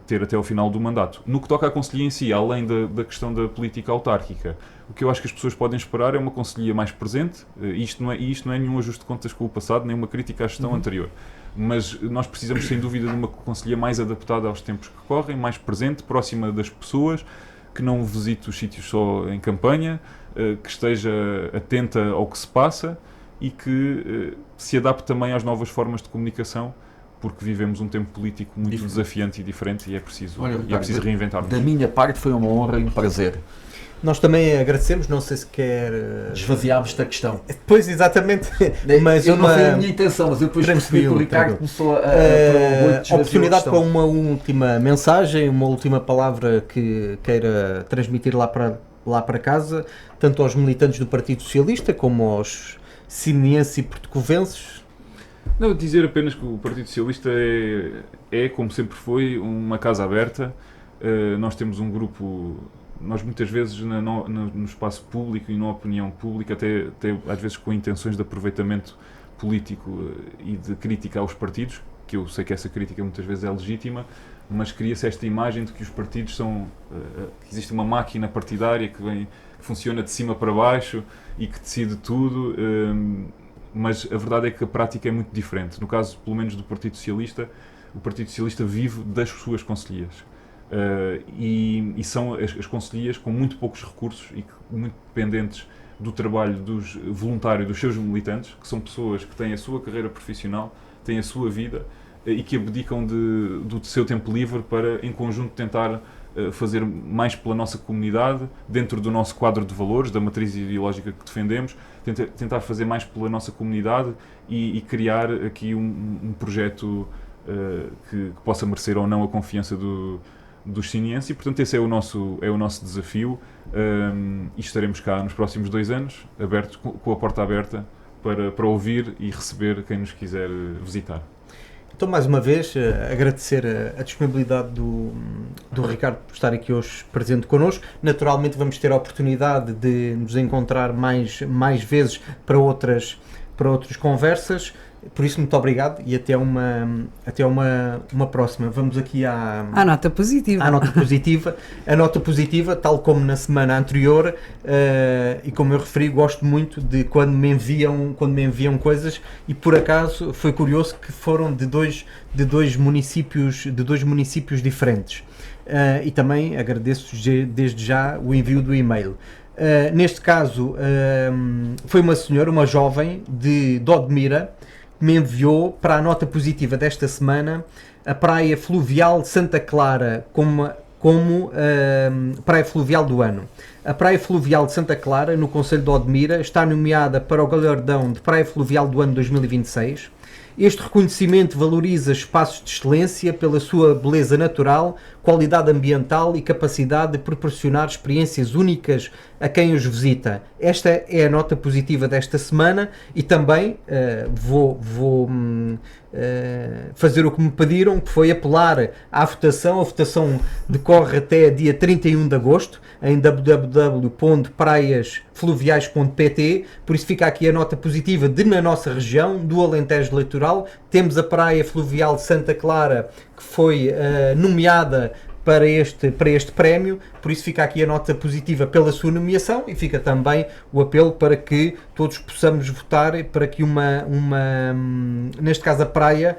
ter até ao final do mandato. No que toca à Conselhia em si, além da questão da política autárquica, o que eu acho que as pessoas podem esperar é uma Conselhia mais presente. Isto não é nenhum ajuste de contas com o passado, nem uma crítica à gestão anterior. Mas nós precisamos, sem dúvida, de uma Conselhia mais adaptada aos tempos que correm, mais presente, próxima das pessoas, que não visite os sítios só em campanha, que esteja atenta ao que se passa e que se adapte também às novas formas de comunicação, porque vivemos um tempo político muito desafiante e diferente, e é preciso reinventar-nos. Da minha parte foi uma honra e um prazer. Nós também agradecemos, não sei se quer... Esvaziámos esta questão. Pois, exatamente. Mas não foi a minha intenção, mas eu depois percebi que o Ricardo começou a oportunidade para uma última mensagem, uma última palavra que queira transmitir lá para casa, tanto aos militantes do Partido Socialista como aos sinenses e portucovenses. Não, dizer apenas que o Partido Socialista é, como sempre foi, uma casa aberta. Nós temos um grupo... Nós muitas vezes no espaço público e na opinião pública, até às vezes com intenções de aproveitamento político e de crítica aos partidos, que eu sei que essa crítica muitas vezes é legítima, mas cria-se esta imagem de que os partidos que existe uma máquina partidária que funciona de cima para baixo e que decide tudo, mas a verdade é que a prática é muito diferente. No caso, pelo menos do Partido Socialista, o Partido Socialista vive das suas conselhias. E são as conselhias com muito poucos recursos e muito dependentes do trabalho dos voluntários, dos seus militantes, que são pessoas que têm a sua carreira profissional, têm a sua vida e que abdicam do seu tempo livre para, em conjunto, tentar fazer mais pela nossa comunidade, dentro do nosso quadro de valores, da matriz ideológica que defendemos, tentar fazer mais pela nossa comunidade e criar aqui um projeto que possa merecer ou não a confiança dos sinienses, e portanto esse é o nosso desafio, e estaremos cá nos próximos 2 anos, com a porta aberta para ouvir e receber quem nos quiser visitar. Então, mais uma vez, agradecer a disponibilidade do Ricardo por estar aqui hoje presente connosco. Naturalmente vamos ter a oportunidade de nos encontrar mais vezes para outras conversas. Por isso, muito obrigado e até uma próxima. Vamos aqui à nota positiva. A nota positiva, tal como na semana anterior, e como eu referi, gosto muito de quando me enviam coisas, e por acaso foi curioso que foram de dois municípios diferentes. E também agradeço desde já o envio do e-mail. Neste caso, foi uma jovem de Odmira, que me enviou para a nota positiva desta semana a Praia Fluvial de Santa Clara como Praia Fluvial do ano. A Praia Fluvial de Santa Clara, no concelho de Odmira, está nomeada para o galardão de Praia Fluvial do ano 2026. Este reconhecimento valoriza espaços de excelência pela sua beleza natural, qualidade ambiental e capacidade de proporcionar experiências únicas a quem os visita. Esta é a nota positiva desta semana, e também vou fazer o que me pediram, que foi apelar à votação. A votação decorre até dia 31 de agosto em www.praiasfluviais.pt, por isso fica aqui a nota positiva de, na nossa região, do Alentejo Litoral, temos a Praia Fluvial de Santa Clara, que foi nomeada para este prémio, por isso fica aqui a nota positiva pela sua nomeação, e fica também o apelo para que todos possamos votar para que neste caso a praia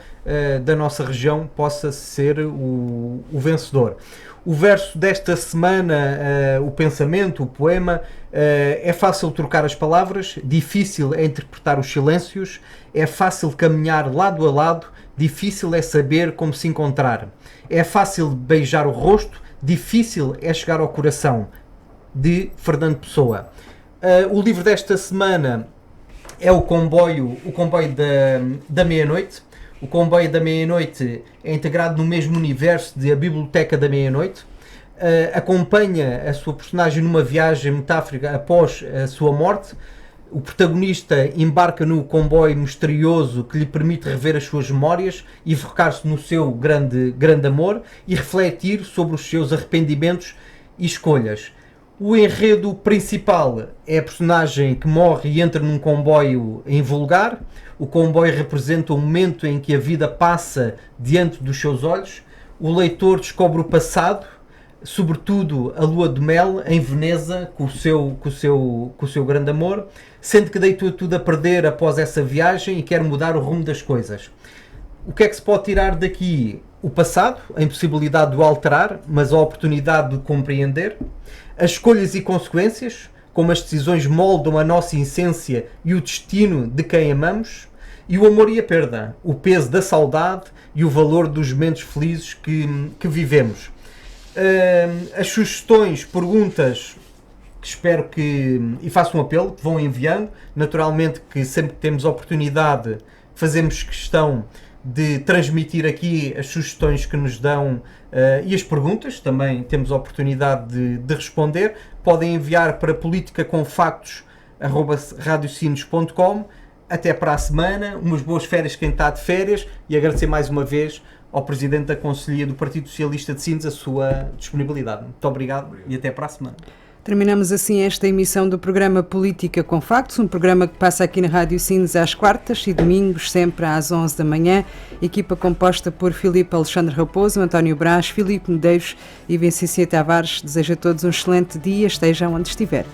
da nossa região possa ser o vencedor. O verso desta semana, o pensamento, o poema, é fácil trocar as palavras, difícil é interpretar os silêncios, é fácil caminhar lado a lado, difícil é saber como se encontrar. É fácil beijar o rosto, difícil é chegar ao coração. De Fernando Pessoa. O livro desta semana é o comboio da meia-noite. O comboio da meia-noite é integrado no mesmo universo de A Biblioteca da Meia-Noite. Acompanha a sua personagem numa viagem metáforica após a sua morte. O protagonista embarca no comboio misterioso que lhe permite rever as suas memórias e focar-se no seu grande amor e refletir sobre os seus arrependimentos e escolhas. O enredo principal é a personagem que morre e entra num comboio invulgar. O comboio representa o momento em que a vida passa diante dos seus olhos. O leitor descobre o passado, sobretudo a lua de mel em Veneza, com o seu grande amor, sente que deitou tudo a perder após essa viagem e quer mudar o rumo das coisas. O que é que se pode tirar daqui? O passado, a impossibilidade de o alterar, mas a oportunidade de o compreender. As escolhas e consequências, como as decisões moldam a nossa essência e o destino de quem amamos. E o amor e a perda, o peso da saudade e o valor dos momentos felizes que vivemos. As sugestões, perguntas, que espero e faço um apelo, que vão enviando. Naturalmente que sempre que temos oportunidade fazemos questão de transmitir aqui as sugestões que nos dão e as perguntas, também temos a oportunidade de responder. Podem enviar para politicaconfactos@radiosinos.com. Até para a semana, umas boas férias quem está de férias, e agradecer mais uma vez ao Presidente da Conselhia do Partido Socialista de Sines a sua disponibilidade. Muito obrigado e até para a semana. Terminamos assim esta emissão do programa Política com Factos, um programa que passa aqui na Rádio Sines às quartas e domingos, sempre às 11 da manhã. Equipa composta por Filipe Alexandre Raposo, António Brás, Filipe Medeiros e Vicência Tavares. Desejo a todos um excelente dia, estejam onde estiver.